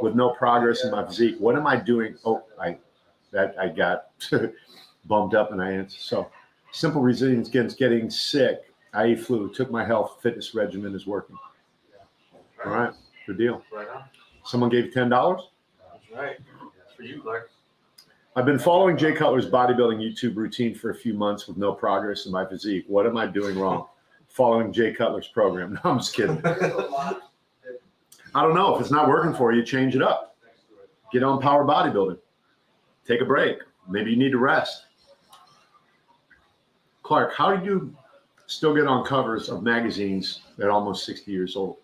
with no progress in my physique. What am I doing? Oh, I got bumped up and I answered. So simple resilience against getting sick, i.e. flu, took my health fitness regimen is working. All right, good deal. Right on. Someone gave you $10? That's right. It's for you, Clark. I've been following Jay Cutler's bodybuilding YouTube routine for a few months with no progress in my physique. What am I doing wrong? Following Jay Cutler's program. No, I'm just kidding. I don't know. If it's not working for you, change it up. Get on power bodybuilding. Take a break. Maybe you need to rest. Clark, how do you still get on covers of magazines at almost 60 years old?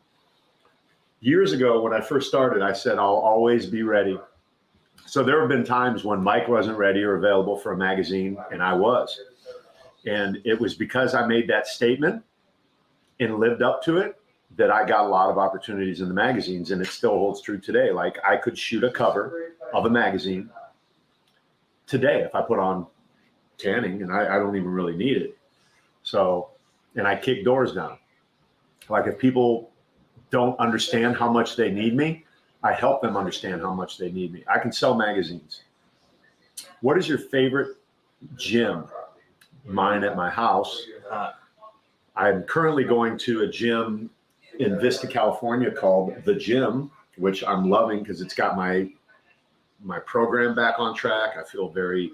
Years ago, when I first started, I said, I'll always be ready. So there have been times when Mike wasn't ready or available for a magazine, and I was. And it was because I made that statement and lived up to it that I got a lot of opportunities in the magazines, and it still holds true today. Like, I could shoot a cover of a magazine today if I put on tanning, and I don't even really need it. So, and I kick doors down. Like, if people don't understand how much they need me, I help them understand how much they need me. I can sell magazines. What is your favorite gym? Mine at my house. I'm currently going to a gym in Vista, California called The Gym, which I'm loving because it's got my program back on track. I feel very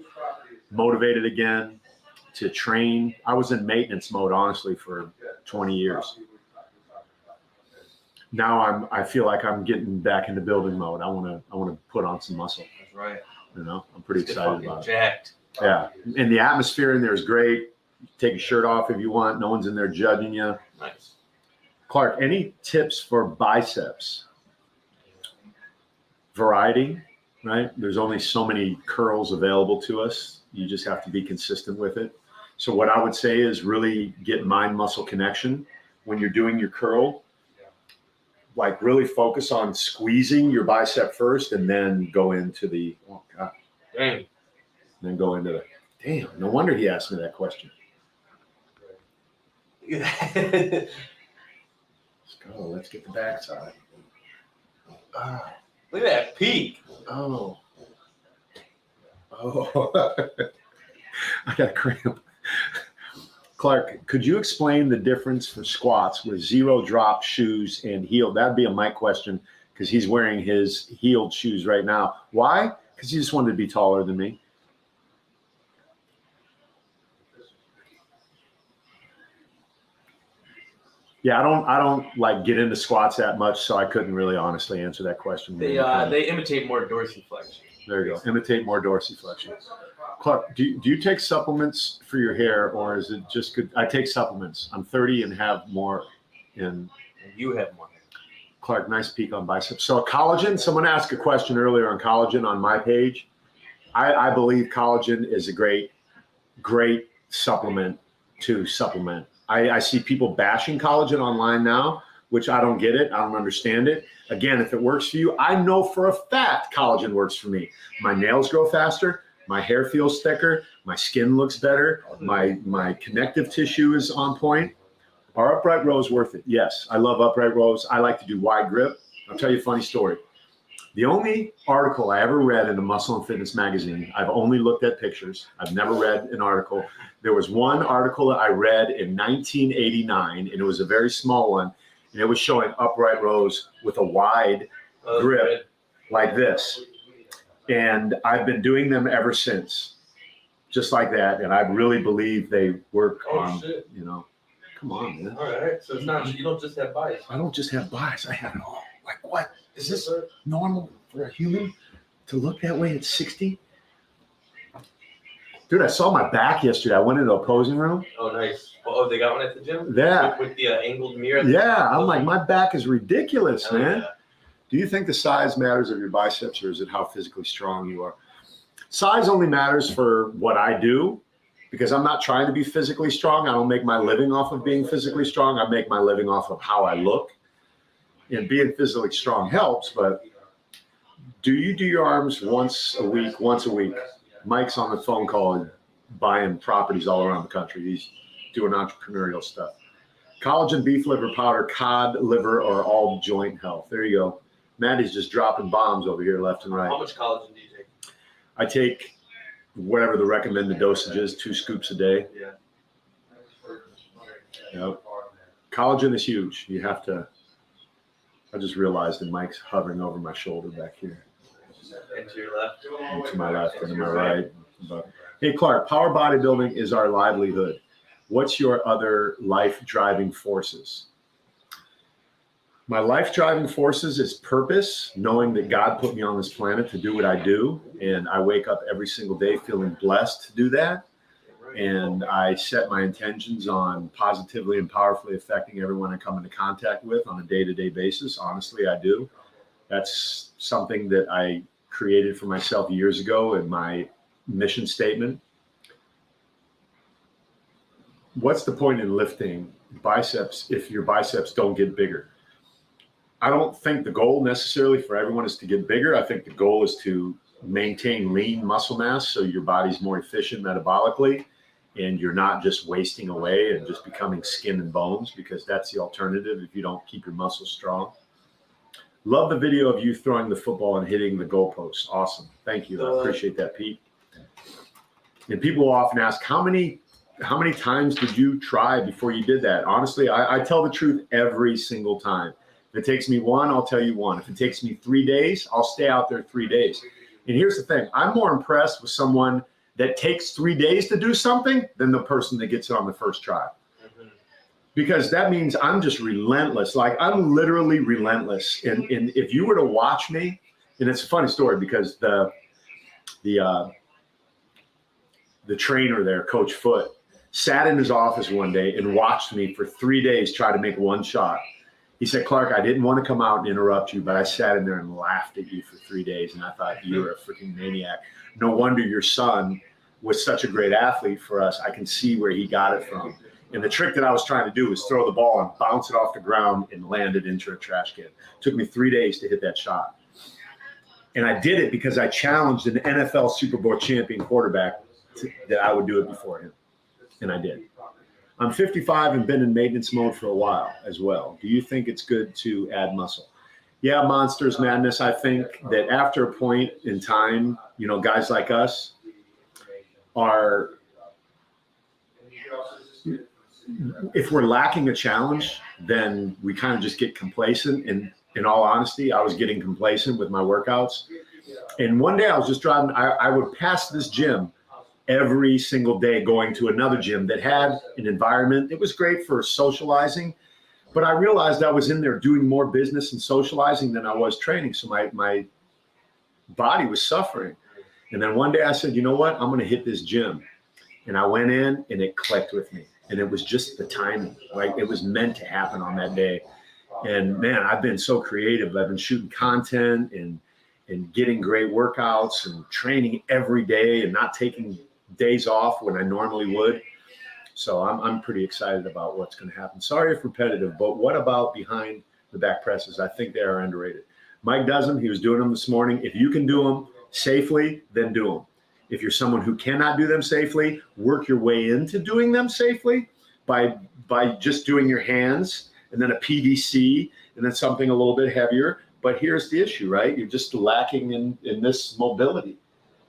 motivated again to train. I was in maintenance mode, honestly, for 20 years. Now I feel like I'm getting back into building mode. I want to put on some muscle. That's right. You know, I'm pretty excited about it. Jacked. Yeah, and the atmosphere in there is great. Take your shirt off if you want. No one's in there judging you. Nice. Clark, any tips for biceps? Variety, right? There's only so many curls available to us. You just have to be consistent with it. So what I would say is really get mind-muscle connection when you're doing your curl. Like, really focus on squeezing your bicep first and then go into the, oh God. Dang. Then go into the, damn, no wonder he asked me that question. Let's go. Let's get the backside. Ah. Look at that peak. Oh. I got a cramp. Clark, could you explain the difference for squats with zero drop shoes and heel? That'd be a Mike question because he's wearing his heeled shoes right now. Why? Because he just wanted to be taller than me. Yeah, I don't like get into squats that much, so I couldn't really honestly answer that question. They imitate more dorsiflexion. There you go. Imitate more dorsiflexion. Clark, do you take supplements for your hair, or is it just good? I take supplements. I'm 30 and have more in. You have more hair. Clark, nice peak on biceps. So collagen, someone asked a question earlier on collagen on my page. I believe collagen is a great supplement to supplement. I see people bashing collagen online now, which I don't get it. I don't understand it. Again, if it works for you, I know for a fact collagen works for me. My nails grow faster. My hair feels thicker. My skin looks better. My connective tissue is on point. Are upright rows worth it? Yes. I love upright rows. I like to do wide grip. I'll tell you a funny story. The only article I ever read in a Muscle and Fitness magazine, I've only looked at pictures. I've never read an article. There was one article that I read in 1989, and it was a very small one, and it was showing upright rows with a wide grip like this. And I've been doing them ever since, just like that. And I really believe they work on, shit. you know, come on, man. All right. So it's not, you don't just have bias. I don't just have bias. I have it all. Like, what? Is this normal for a human to look that way at 60? Dude, I saw my back yesterday. I went into the posing room. Oh, nice. Oh, they got one at the gym? Yeah. With the angled mirror? Yeah. I'm like, my back is ridiculous, Hell man. yeah. Do you think the size matters of your biceps, or is it how physically strong you are? Size only matters for what I do, because I'm not trying to be physically strong. I don't make my living off of being physically strong. I make my living off of how I look. And being physically strong helps, but do you do your arms once a week? Mike's on the phone call and buying properties all around the country. He's doing entrepreneurial stuff. Collagen, beef liver powder, cod liver, or all joint health. There you go. Maddie's just dropping bombs over here left and right. How much collagen do you take? I take whatever the recommended dosage is, 2 scoops a day. Yeah. Yep. Collagen is huge. You have to. I just realized that Mike's hovering over my shoulder back here. And to your left? And to my left and to my right. But, hey, Clark, power bodybuilding is our livelihood. What's your other life driving forces? My life driving forces is purpose, knowing that God put me on this planet to do what I do. And I wake up every single day feeling blessed to do that. And I set my intentions on positively and powerfully affecting everyone I come into contact with on a day-to-day basis. Honestly, I do. That's something that I created for myself years ago in my mission statement. What's the point in lifting biceps if your biceps don't get bigger? I don't think the goal necessarily for everyone is to get bigger. I think the goal is to maintain lean muscle mass so your body's more efficient metabolically and you're not just wasting away and just becoming skin and bones, because that's the alternative if you don't keep your muscles strong. Love the video of you throwing the football and hitting the goalposts. Awesome. Thank you. I appreciate that, Pete. And people will often ask, how many times did you try before you did that? Honestly, I tell the truth every single time. If it takes me 1, I'll tell you 1. If it takes me 3 days, I'll stay out there 3 days. And here's the thing. I'm more impressed with someone that takes 3 days to do something than the person that gets it on the first try. Because that means I'm just relentless. Like, I'm literally relentless. And if you were to watch me, and it's a funny story because the trainer there, Coach Foote, sat in his office one day and watched me for 3 days try to make one shot. He said, Clark, I didn't want to come out and interrupt you, but I sat in there and laughed at you for 3 days. And I thought, you're a freaking maniac. No wonder your son was such a great athlete for us. I can see where he got it from. And the trick that I was trying to do was throw the ball and bounce it off the ground and land it into a trash can. It took me 3 days to hit that shot. And I did it because I challenged an NFL Super Bowl champion quarterback that I would do it before him. And I did. I'm 55 and been in maintenance mode for a while as well. Do you think it's good to add muscle? Yeah, Monsters Madness. I think that after a point in time, you know, guys like us are, if we're lacking a challenge, then we kind of just get complacent. And in all honesty, I was getting complacent with my workouts. And one day I was just driving, I would pass this gym every single day going to another gym that had an environment. It was great for socializing, but I realized I was in there doing more business and socializing than I was training. So my body was suffering. And then one day I said, you know what? I'm going to hit this gym. And I went in and it clicked with me. And it was just the timing, right? It was meant to happen on that day. And man, I've been so creative. I've been shooting content and getting great workouts and training every day and not taking days off when I normally would. So I'm pretty excited about what's going to happen. Sorry if repetitive, but what about behind the back presses? I think they are underrated. Mike does them. He was doing them this morning. If you can do them safely, then do them. If you're someone who cannot do them safely, work your way into doing them safely by just doing your hands and then a PDC and then something a little bit heavier. But here's the issue, right? You're just lacking in this mobility.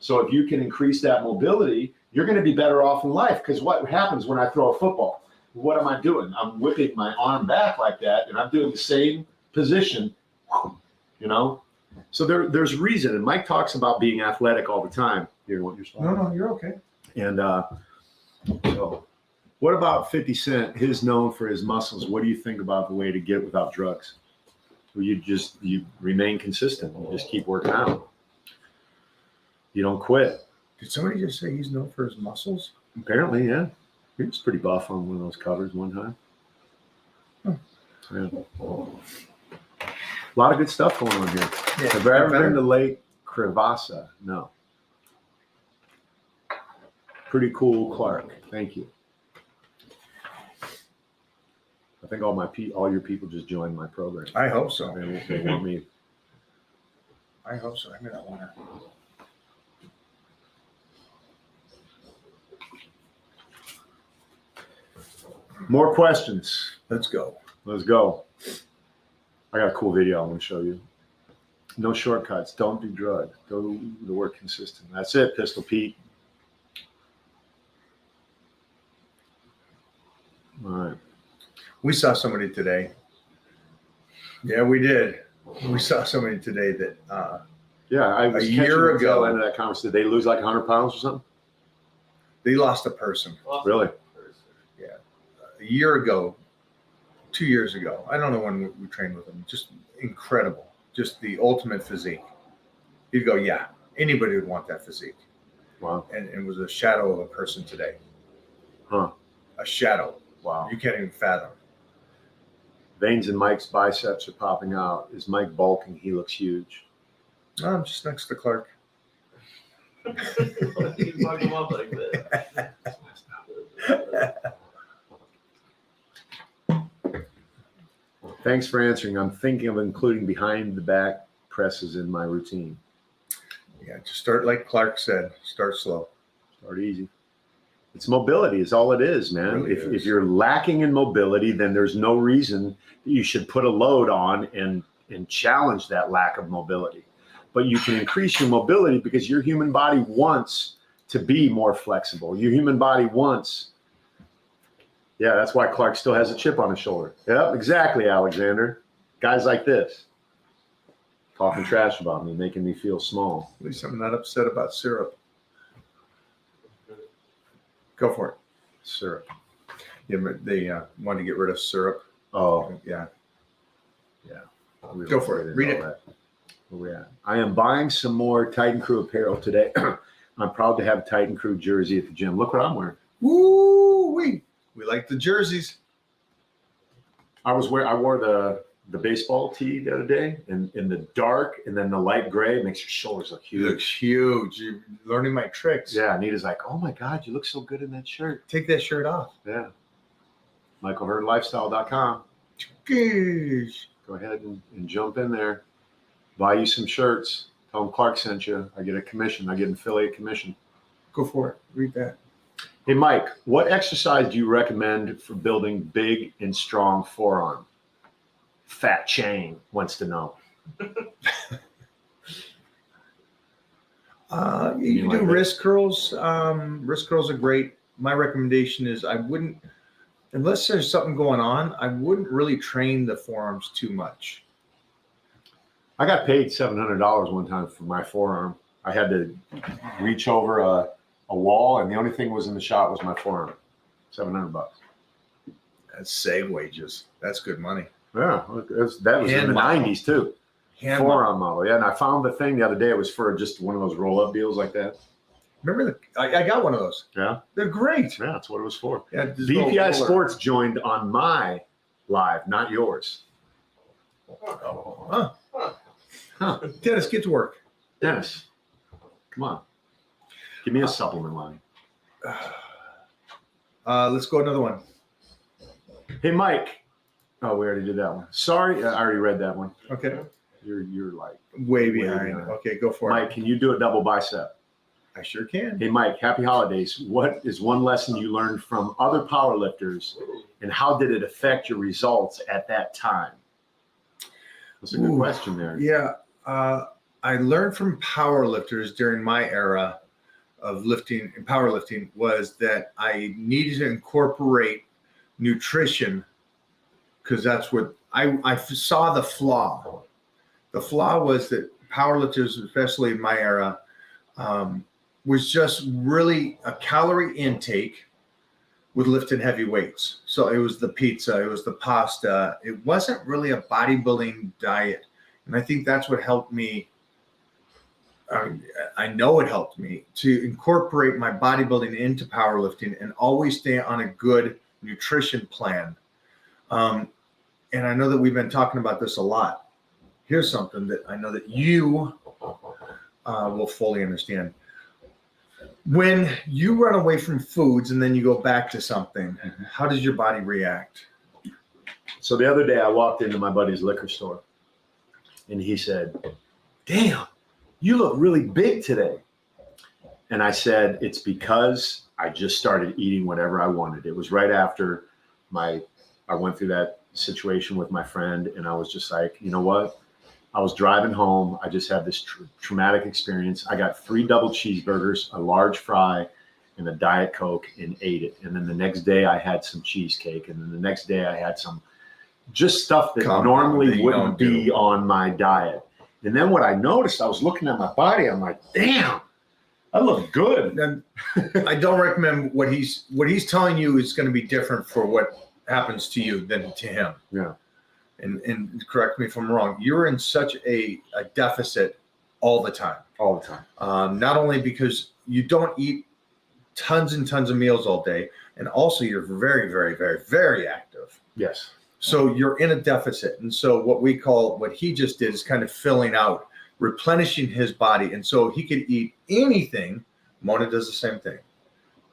So if you can increase that mobility, you're going to be better off in life. Because what happens when I throw a football? What am I doing? I'm whipping my arm back like that, and I'm doing the same position, you know? So there's reason. And Mike talks about being athletic all the time. You want your spot? No, you're okay. And so what about 50 Cent? His known for his muscles. What do you think about the way to get without drugs? Well, you remain consistent. You just keep working out. You don't quit. Did somebody just say he's known for his muscles? Apparently, yeah. He was pretty buff on one of those covers one time. Yeah. A lot of good stuff going on here. Yeah. Have you ever been to Lake Crevasa? No. Pretty cool, Clark. Thank you. I think all your people just joined my program. I hope so. They want me. I hope so. I mean, I want to. More questions. Let's go. Let's go. I got a cool video I want to show you. No shortcuts. Don't do drugs. Go to work consistent. That's it, Pistol Pete. All right. We saw somebody today. Yeah, we did. We saw somebody today that Yeah, I was a year catching the tail ago. end of that conversation. Did they lose like 100 pounds or something? they lost a person. Really? A year ago, 2 years ago. I don't know when we trained with him. Just incredible. Just the ultimate physique. You'd go, yeah, anybody would want that physique. Wow. And it was a shadow of a person today. Huh. A shadow. Wow. You can't even fathom. Veins in Mike's biceps are popping out. Is Mike bulking? He looks huge. No, I'm just next to Clark. You fuck him up like that. Thanks for answering. I'm thinking of including behind the back presses in my routine. Yeah, just start like Clark said. Start slow. Start easy. It's mobility is all it is, man. Really If you're lacking in mobility, then there's no reason that you should put a load on and challenge that lack of mobility. But you can increase your mobility because your human body wants to be more flexible. Your human body wants. Yeah, that's why Clark still has a chip on his shoulder. Yep, exactly, Alexander. Guys like this. Talking trash about me, making me feel small. At least I'm not upset about syrup. Go for it. Syrup. Yeah, but they wanted to get rid of syrup. Oh, Yeah. we Go for it. didn't Read know it. that. Where we at? I am buying some more Titan Crew apparel today. I'm proud to have a Titan Crew jersey at the gym. Look what I'm wearing. Woo wee. We like the jerseys. I wore the baseball tee the other day in the dark, and then the light gray makes your shoulders look He huge. looks huge. You're learning my tricks. Yeah, Anita's like, oh my God, you look so good in that shirt. Take that shirt off. Yeah. MichaelHurdLifestyle.com. Geesh. Go ahead and jump in there. Buy you some shirts. Tell them Clark sent you. I get a commission. I get an affiliate commission. Go for it. Read that. Hey, Mike, what exercise do you recommend for building big and strong forearm? Fat Chang wants to know. You can like do that? wrist curls. Wrist curls are great. My recommendation is I wouldn't, unless there's something going on, I wouldn't really train the forearms too much. I got paid $700 one time for my forearm. I had to reach over a wall, and the only thing was in the shot was my forearm. $700. That's seg wages. That's good money. Yeah, that was in Hand the model. 90s too. Hand Forearm model. Yeah, and I found the thing the other day. It was for just one of those roll-up deals like that. Remember I got one of those. Yeah. They're great. Yeah, that's what it was for. Yeah, just go BPI roller. Sports joined on my live, not yours. Huh. Huh. Dennis, get to work. Dennis, come on. Give me a supplement line. Let's go another one. Hey, Mike. Oh, we already did that one. Sorry, I already read that one. Okay. You're like, Way behind. behind. Okay, go for Mike, can you do a double bicep? it. I sure can. Hey, Mike, happy holidays. What is one lesson you learned from other powerlifters, and how did it affect your results at that time? That's a good Ooh, question there. Yeah. I learned from power lifters during my era of lifting and powerlifting was that I needed to incorporate nutrition because that's what I saw the flaw. The flaw was that powerlifters, especially in my era, was just really a calorie intake with lifting heavy weights. So it was the pizza, it was the pasta. It wasn't really a bodybuilding diet. And I think that's what helped me. I know it helped me to incorporate my bodybuilding into powerlifting and always stay on a good nutrition plan. And I know that we've been talking about this a lot. Here's something that I know that you will fully understand. When you run away from foods and then you go back to something, how does your body react? So the other day I walked into my buddy's liquor store and he said, "Damn, you look really big today." And I said, "It's because I just started eating whatever I wanted." It was right after I went through that situation with my friend, and I was just like, you know what? I was driving home. I just had this traumatic experience. I got 3 double cheeseburgers, a large fry, and a Diet Coke and ate it. And then the next day I had some cheesecake. And then the next day I had some just stuff that normally wouldn't be on my diet. And then what I noticed, I was looking at my body. I'm like, damn, I look good. And I don't recommend what he's telling you is going to be different for what happens to you than to him. Yeah. And correct me if I'm wrong. You're in such a deficit all the time. All the time. Not only because you don't eat tons and tons of meals all day, and also you're very, very, very, very active. Yes. So you're in a deficit. And so what he just did is kind of filling out, replenishing his body. And so he could eat anything. Mona does the same thing.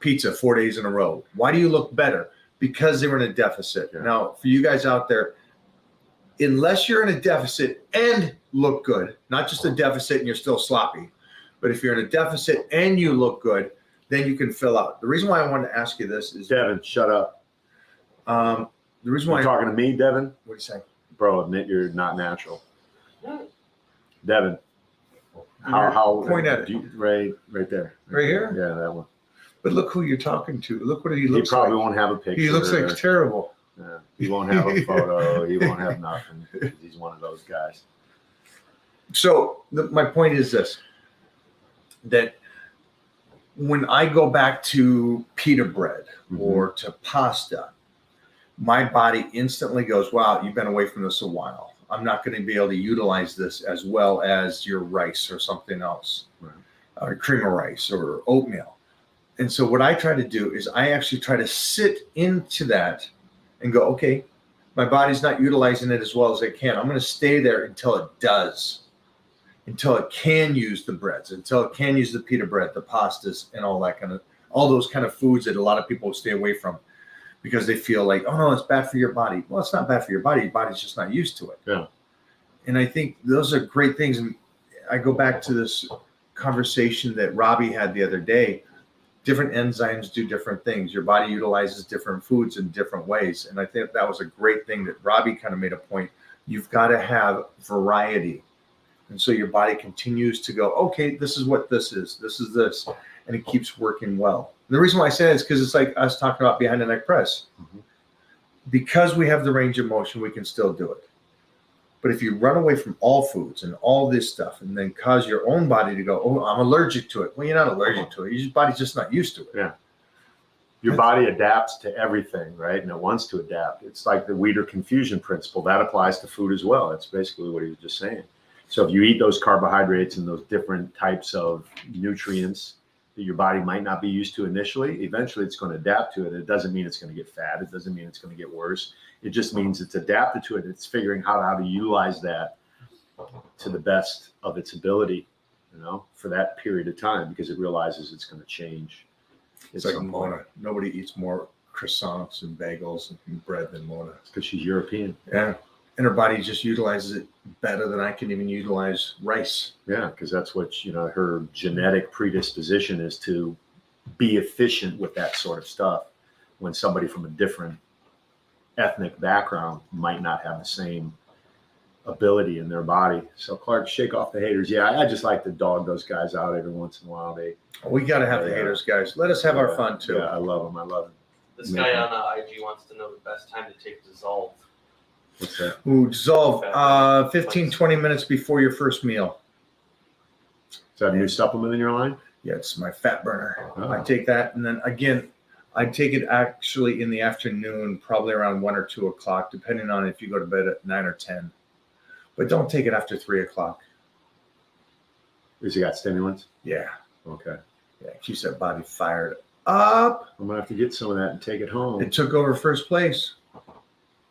Pizza 4 days in a row. Why do you look better? Because they were in a deficit. Yeah. Now, for you guys out there, unless you're in a deficit and look good, not just a deficit and you're still sloppy, but if you're in a deficit and you look good, then you can fill out. The reason why I wanted to ask you this is Devin, shut up. The reason why you're talking to me, Devin? What are you saying? Bro, admit you're not natural. Devin. How point at it. Right there. Right here? Yeah, that one. But look who you're talking to. Look what he looks like. He probably won't have a picture. He looks like terrible. Yeah, he won't have a photo. He won't have nothing. He's one of those guys. So my point is this, that when I go back to pita bread or to pasta, my body instantly goes, wow, you've been away from this a while. I'm not going to be able to utilize this as well as your rice or something else, or cream of rice or oatmeal. And so what I try to do is I actually try to sit into that and go, okay, my body's not utilizing it as well as it can. I'm going to stay there until it does, until it can use the breads, until it can use the pita bread, the pastas, and all those kind of foods that a lot of people stay away from because they feel like, oh no, it's bad for your body. Well, it's not bad for your body. Your body's just not used to it. Yeah. And I think those are great things. And I go back to this conversation that Robbie had the other day. Different enzymes do different things. Your body utilizes different foods in different ways. And I think that was a great thing that Robbie kind of made a point. You've got to have variety. And so your body continues to go, okay, this is what this is. This is this. And it keeps working well. And the reason why I say that is because it's like us talking about behind the neck press. Because we have the range of motion, we can still do it. But if you run away from all foods and all this stuff and then cause your own body to go, oh, I'm allergic to it. Well, you're not allergic to it. Your body's just not used to it. Yeah. Your body adapts to everything, right? And it wants to adapt. It's like the Weider confusion principle. That applies to food as well. That's basically what he was just saying. So if you eat those carbohydrates and those different types of nutrients that your body might not be used to initially, eventually it's going to adapt to it. It doesn't mean it's going to get fat. It doesn't mean it's going to get worse. It just means it's adapted to it. It's figuring out how to utilize that to the best of its ability, for that period of time, because it realizes it's going to change. It's like Mona. Nobody eats more croissants and bagels and bread than Mona. It's because she's European. Yeah. And her body just utilizes it better than I can even utilize rice. Yeah, because that's what, her genetic predisposition is to be efficient with that sort of stuff, when somebody from a different ethnic background might not have the same ability in their body. So Clark, shake off the haters. Yeah, I just like to dog those guys out every once in a while. We got to have the Yeah. haters, guys. Let us have our fun too. Yeah, I love them. I love them. This guy on IG wants to know the best time to take Dissolve. What's that? Ooh, dissolve 15, 20 minutes before your first meal. Is that a new supplement in your line? Yeah, it's my fat burner. Oh. I take that, and then again, I take it actually in the afternoon, probably around 1 or 2 o'clock, depending on if you go to bed at 9 or 10. But don't take it after 3 o'clock. Has he got stimulants? Yeah, Okay. yeah, it keeps that body fired up. I'm gonna have to get some of that and take it home. It took over first place.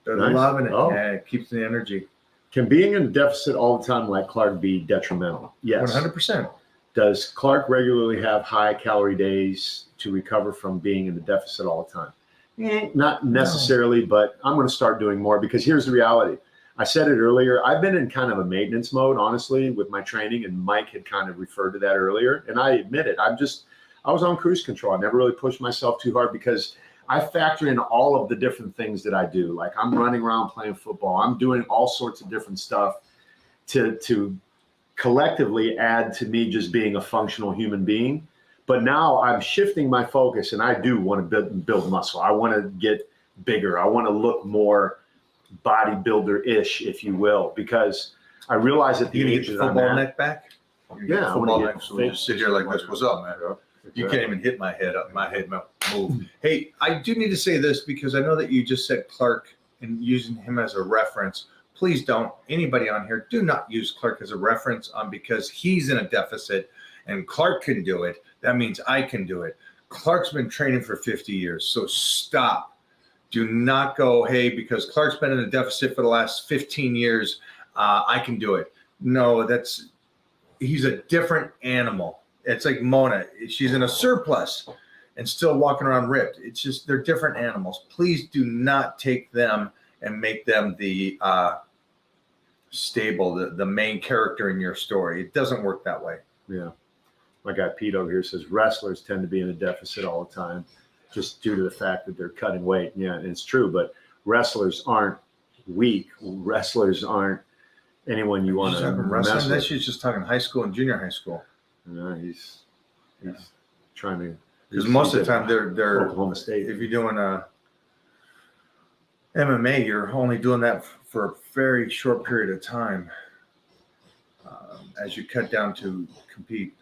They're Nice. loving it. Oh. Yeah, it keeps the energy. Can being in a deficit all the time like Clark be detrimental? Yes. 100%. Does Clark regularly have high calorie days to recover from being in the deficit all the time? Not necessarily, but I'm going to start doing more because here's the reality. I said it earlier. I've been in kind of a maintenance mode, honestly, with my training, and Mike had kind of referred to that earlier. And I admit it. I was on cruise control. I never really pushed myself too hard because I factor in all of the different things that I do. Like I'm running around playing football. I'm doing all sorts of different stuff to collectively add to me just being a functional human being. But now I'm shifting my focus, and I do want to build muscle. I want to get bigger. I want to look more bodybuilder-ish, if you will, because I realize at the You age get the that I'm football at, neck back? Yeah, I'm football gonna neck. get So we just sit here like this. What's up, man? You can't even hit my head up. My head move. Hey, I do need to say this because I know that you just said Clark and using him as a reference. Please don't. Anybody on here, do not use Clark as a reference because he's in a deficit and Clark can do it. That means I can do it. Clark's been training for 50 years. So stop. Do not go, hey, because Clark's been in a deficit for the last 15 years, I can do it. No, he's a different animal. It's like Mona. She's in a surplus and still walking around ripped. It's just, they're different animals. Please do not take them and make them the stable, the main character in your story. It doesn't work that way. Yeah. My guy Pete over here says wrestlers tend to be in a deficit all the time just due to the fact that they're cutting weight. Yeah, and it's true, but wrestlers aren't weak. Wrestlers aren't anyone you want to wrestling. mess That with. she's just talking high school and junior high school. No, he's trying to. Because most of the time they're Oklahoma State. if you're doing MMA, you're only doing that for a very short period of time as you cut down to compete.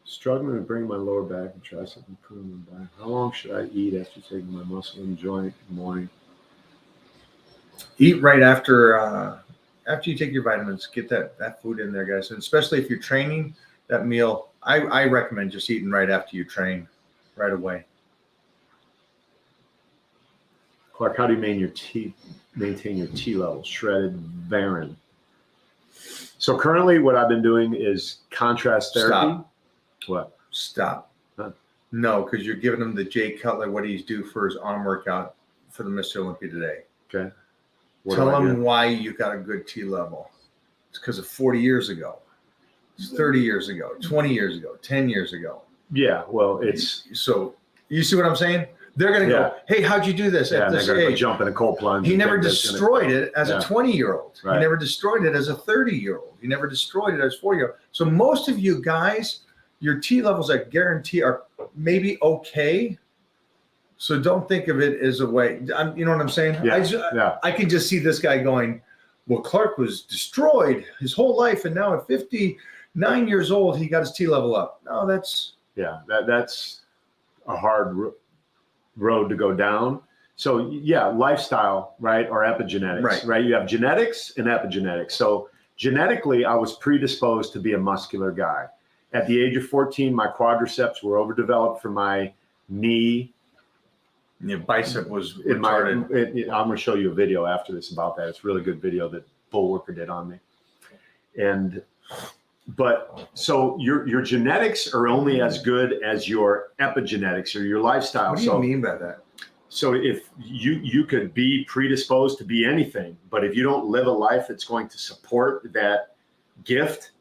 Struggling to bring my lower back and tricep improvement back. How long should I eat after taking my muscle and joint in the morning? Eat right after you take your vitamins. Get that food in there, guys. And especially if you're training, that meal, I recommend just eating right after you train, right away. Clark, how do you maintain your T levels? Shredded, barren. So currently what I've been doing is contrast therapy. Stop. What? Stop. Huh? No, because you're giving him the Jay Cutler, what he's due for his arm workout for the Mr. Olympia today. Okay. What Tell do I him do? why you got a good T level. It's because of 40 years ago. It's 30 years ago, 20 years ago, 10 years ago. Yeah, well, it's So you see what I'm saying? They're going to Yeah. go, hey, how'd you do this yeah, at they're this going to age? jump in a cold plunge. He and never think that's gonna- destroyed it as Yeah. a 20-year-old. Right. He never destroyed it as a 30-year-old. He never destroyed it as a 4-year-old. So most of you guys, your T levels, I guarantee, are maybe okay. So don't think of it as a way. You know what I'm saying? Yeah. Yeah. I can just see this guy going, well, Clark was destroyed his whole life, and now at 59 years old, he got his T level up. No, that's Yeah, that's a hard road to go down. So yeah, lifestyle, right, or epigenetics, right? You have genetics and epigenetics. So genetically, I was predisposed to be a muscular guy. At the age of 14, my quadriceps were overdeveloped for my knee. your bicep was In my, retarded. I'm going to show you a video after this about that. It's a really good video that Bullworker did on me. But so your genetics are only as good as your epigenetics or your lifestyle. What do you mean by that? So if you could be predisposed to be anything, but if you don't live a life that's going to support that gift,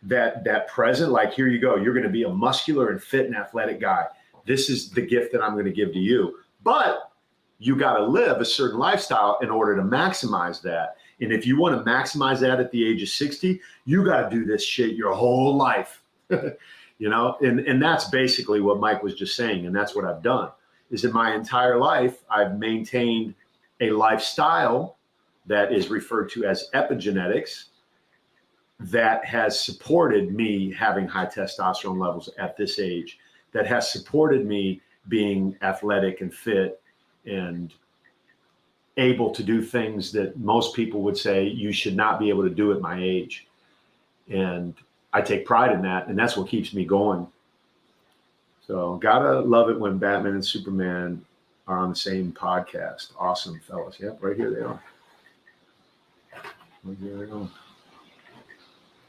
that present, like here you go, you're going to be a muscular and fit and athletic guy. This is the gift that I'm going to give to you. But you got to live a certain lifestyle in order to maximize that. And if you want to maximize that at the age of 60, you got to do this shit your whole life. You know, and that's basically what Mike was just saying. And that's what I've done is in my entire life, I've maintained a lifestyle that is referred to as epigenetics that has supported me having high testosterone levels at this age, that has supported me being athletic and fit and able to do things that most people would say you should not be able to do at my age. And I take pride in that, and that's what keeps me going. So gotta love it when Batman and Superman are on the same podcast. Awesome, fellas. Yep, right here they are. Right here they go.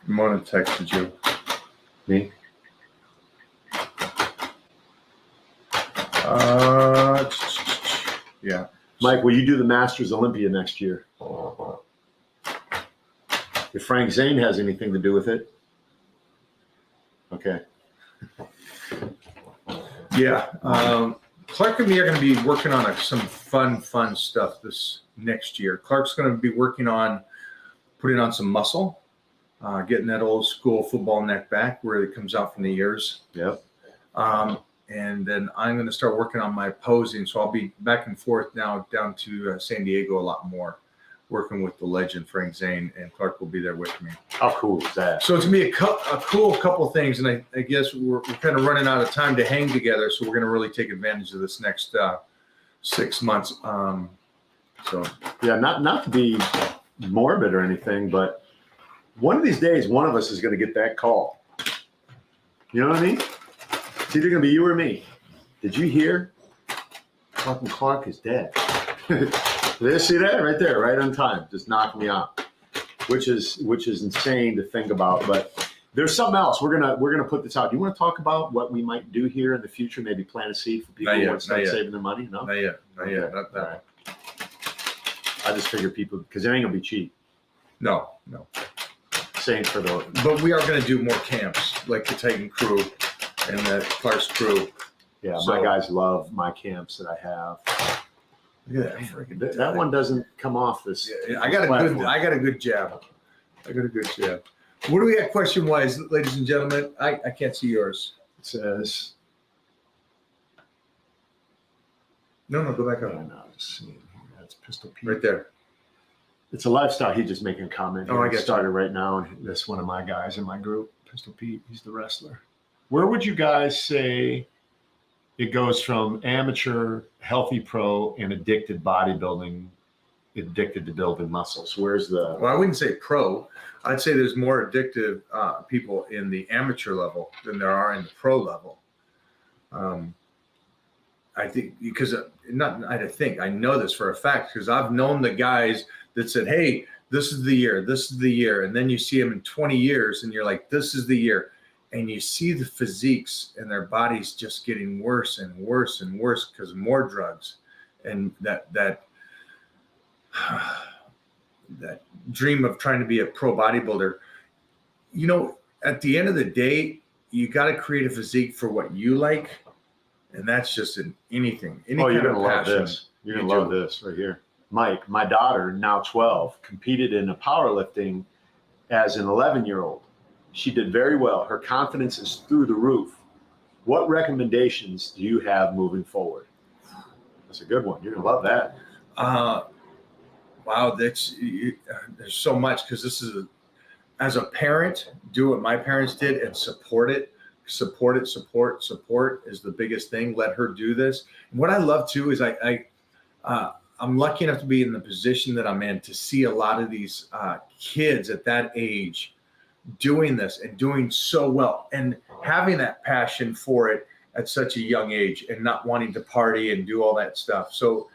Mona texted you. Me? Yeah. Mike, will you do the Masters Olympia next year? If Frank Zane has anything to do with it. Okay. Yeah. Clark and me are going to be working on some fun stuff this next year. Clark's going to be working on putting on some muscle, getting that old school football neck back where it comes out from the ears. Yep. And then I'm going to start working on my posing. So I'll be back and forth now down to San Diego a lot more, working with the legend Frank Zane, and Clark will be there with me. How cool is that? So it's going to be a cool couple things, and I guess we're kind of running out of time to hang together, so we're going to really take advantage of this next 6 months. So Yeah, not to be morbid or anything, but one of these days, one of us is going to get that call. You know what I mean? It's either going to be you or me. Did you hear? Fucking Clark is dead. There, see that right there, right on time, just knocked me out, which is insane to think about. But there's something else. We're gonna put this out. Do you want to talk about what we might do here in the future? Maybe plant a seed for people who want to start saving their money. No, not yet. Not that. Right. I just figure people, because it ain't gonna be cheap. No. Same for the. But we are going to do more camps, like the Titan crew and the Clark's crew. Yeah, So- my guys love my camps that I have. Look at that freaking. That one doesn't come off this. Yeah, I got a good jab. What do we got question wise, ladies and gentlemen? I can't see yours. It says. No, go back I up. don't know. Just seeing here. That's Pistol Pete. Right there. It's a lifestyle. He's just making a comment. Oh, I He get started right now, and that's one of my guys in my group, Pistol Pete. He's the wrestler. Where would you guys say it goes from amateur, healthy pro, and addicted bodybuilding, addicted to building muscles? Where's the? Well, I wouldn't say pro. I'd say there's more addictive people in the amateur level than there are in the pro level. I think because I know this for a fact because I've known the guys that said, "Hey, this is the year," and then you see them in 20 years, and you're like, "This is the year," and you see the physiques and their bodies just getting worse and worse and worse because of more drugs, and that dream of trying to be a pro bodybuilder. You know, at the end of the day, you got to create a physique for what you like. And that's just in anything. You're going to love this. You're going to love this right here. Mike, my daughter, now 12, competed in a powerlifting as an 11-year-old. She did very well. Her confidence is through the roof. What recommendations do you have moving forward? That's a good one. You're going to love that. Wow, there's so much because this is as a parent, do what my parents did and support it. Support is the biggest thing. Let her do this. And what I love too is I'm lucky enough to be in the position that I'm in to see a lot of these kids at that age doing this and doing so well and having that passion for it at such a young age and not wanting to party and do all that stuff. So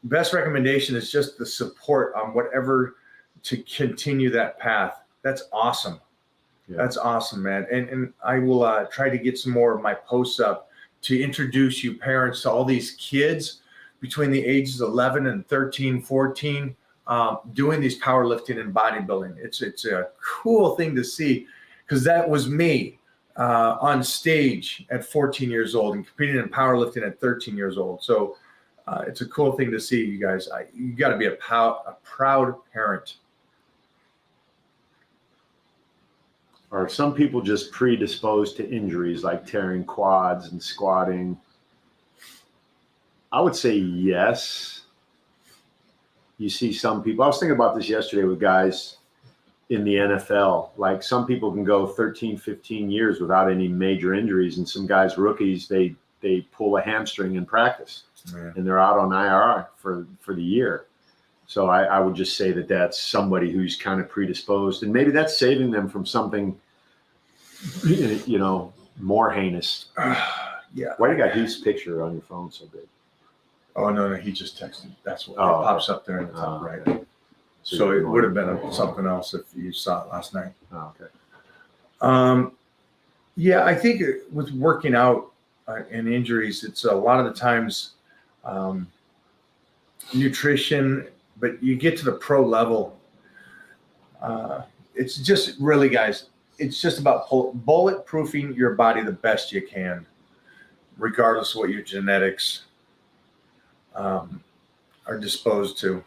best recommendation is just the support on whatever to continue that path. That's awesome. Yeah. That's awesome, man. And I will try to get some more of my posts up to introduce you parents to all these kids between the ages of 11 and 13, 14, doing these powerlifting and bodybuilding. It's a cool thing to see because that was me on stage at 14 years old and competing in powerlifting at 13 years old. So It's a cool thing to see, you guys. You got to be a proud parent. Are some people just predisposed to injuries like tearing quads and squatting? I would say yes. You see some people, I was thinking about this yesterday with guys in the NFL. Like some people can go 13, 15 years without any major injuries, and some guys, rookies, they pull a hamstring in practice and they're out on IR for the year. So I would just say that that's somebody who's kind of predisposed, and maybe that's saving them from something, more heinous. Yeah. Why do you got his picture on your phone so big? Oh, no, he just texted. That's what Oh, it pops up there in the top right. So it would have been something else if you saw it last night. Oh, okay. Yeah, I think with working out and injuries, it's a lot of the times nutrition, but you get to the pro level. It's just really, guys, it's just about bulletproofing your body the best you can, regardless of what your genetics are disposed to.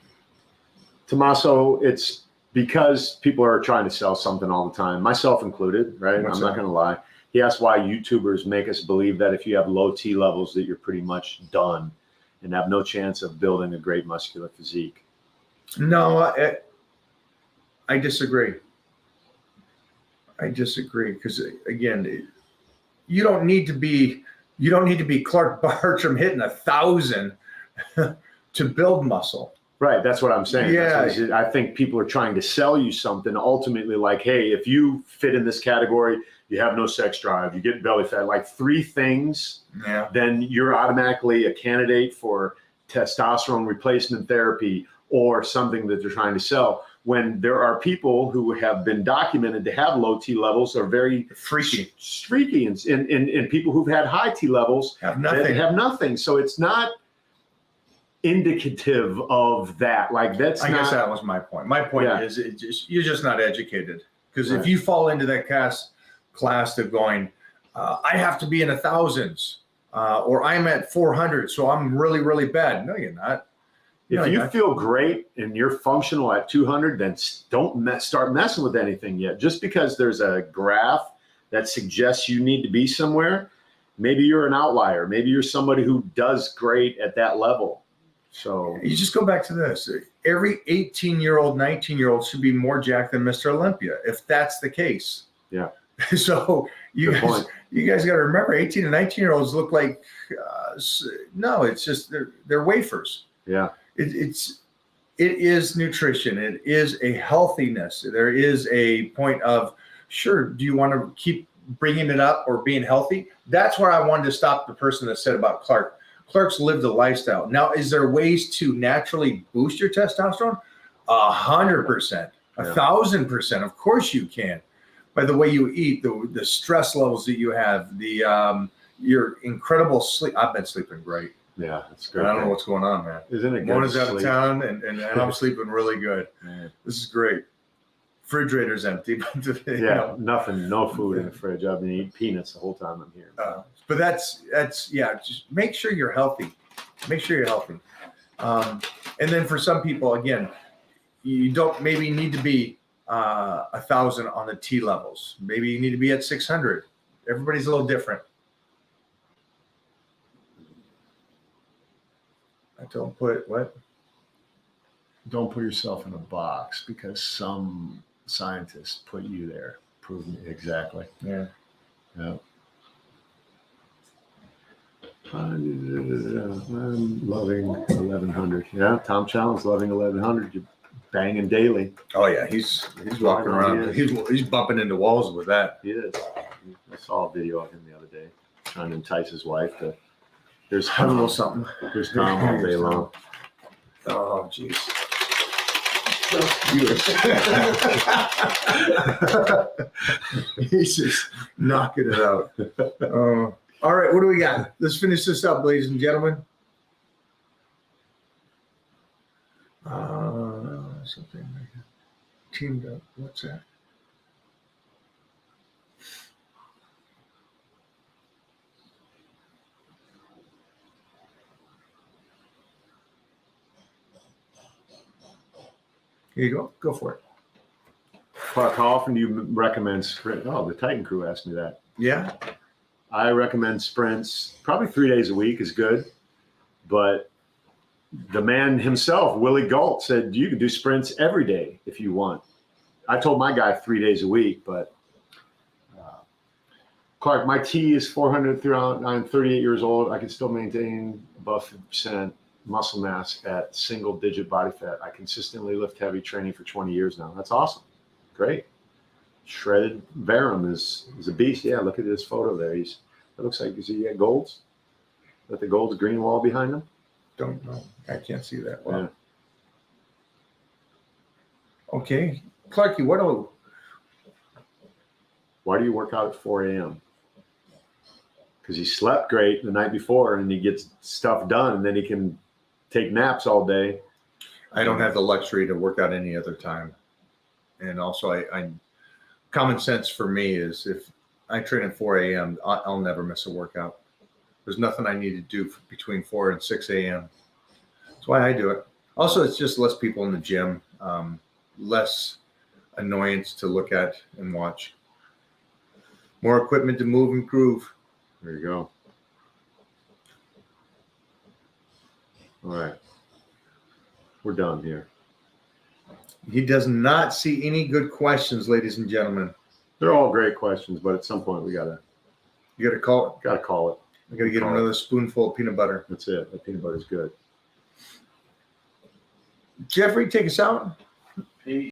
Tommaso, it's because people are trying to sell something all the time, myself included, right? What's I'm not that? going to lie. He asked why YouTubers make us believe that if you have low T levels that you're pretty much done and have no chance of building a great muscular physique. No, I disagree. I disagree because, again, you don't need to be Clark Bartram hitting 1,000 to build muscle. Right, that's what I'm saying. Yeah. I think people are trying to sell you something ultimately like, hey, if you fit in this category, you have no sex drive, you get belly fat, like 3 things, then you're automatically a candidate for testosterone replacement therapy or something that they're trying to sell. When there are people who have been documented to have low T levels are very streaky, and people who've had high T levels have nothing. So it's not indicative of that. Like I guess that was my point. My point is you're just not educated. Because if you fall into that class of going, I have to be in 1,000s, or I'm at 400, so I'm really, really bad. No, you're not. If you feel great and you're functional at 200, then don't start messing with anything yet. Just because there's a graph that suggests you need to be somewhere, maybe you're an outlier. Maybe you're somebody who does great at that level. So you just go back to this. Every 18-year-old, 19-year-old should be more jacked than Mr. Olympia, if that's the case. Yeah. So you guys got to remember, 18 and 19-year-olds look like no, it's just they're wafers. Yeah. It is nutrition. It is a healthiness. There is a point of, sure, do you want to keep bringing it up or being healthy? That's where I wanted to stop the person that said about Clark. Clark's lived a lifestyle. Now, is there ways to naturally boost your testosterone? 100%, 1,000%. Of course you can. By the way you eat, the stress levels that you have, your incredible sleep. I've been sleeping great. Yeah, that's great. I don't know what's going on, man. Isn't it good? Mona's out of town, and I'm sleeping really good. Man. This is great. Refrigerator's empty. Nothing, no food in the fridge. I've been eating peanuts the whole time I'm here. But that's just make sure you're healthy. Make sure you're healthy. And then for some people, again, you don't maybe need to be 1,000 on the T levels. Maybe you need to be at 600. Everybody's a little different. Don't put yourself in a box because some scientists put you there. Prove me exactly. Yeah. Yeah. I'm loving 1100. Yeah, Tom Challen's loving 1100. You're banging daily. Oh yeah, he's walking around. He's bumping into walls with that. He is. I saw a video of him the other day trying to entice his wife to. There's a little something. There's Tom all day long. Oh jeez. He's just knocking it out. All right, what do we got? Let's finish this up, ladies and gentlemen. Something teamed up. What's that? Here you go. Go for it. Clark, how often do you recommend sprint? Oh, the Titan crew asked me that. Yeah. I recommend sprints. Probably 3 days a week is good. But the man himself, Willie Galt, said you can do sprints every day if you want. I told my guy 3 days a week, but Clark, my T is 400 throughout. I'm 38 years old. I can still maintain above 50% muscle mass at single digit body fat. I consistently lift heavy, training for 20 years now. That's awesome. Great. Shredded Bartram is a beast. Yeah, look at this photo there. It looks like, is he at Gold's? Got the Gold's green wall behind him? Don't know. I can't see that well. Yeah. Okay. Clarky, Why do you work out at 4 a.m.? Because he slept great the night before and he gets stuff done and then he can take naps all day. I don't have the luxury to work out any other time. And also, I common sense for me is if I train at 4 a.m., I'll never miss a workout. There's nothing I need to do between 4 and 6 a.m. That's why I do it. Also, it's just less people in the gym, less annoyance to look at and watch. More equipment to move and groove. There you go. All right. We're done here. He does not see any good questions, ladies and gentlemen. They're all great questions, but at some point we You got to call it. gotta call it. I got to get him another spoonful of peanut butter. That's it. The peanut butter is good. Jeffrey, take us out. Peace.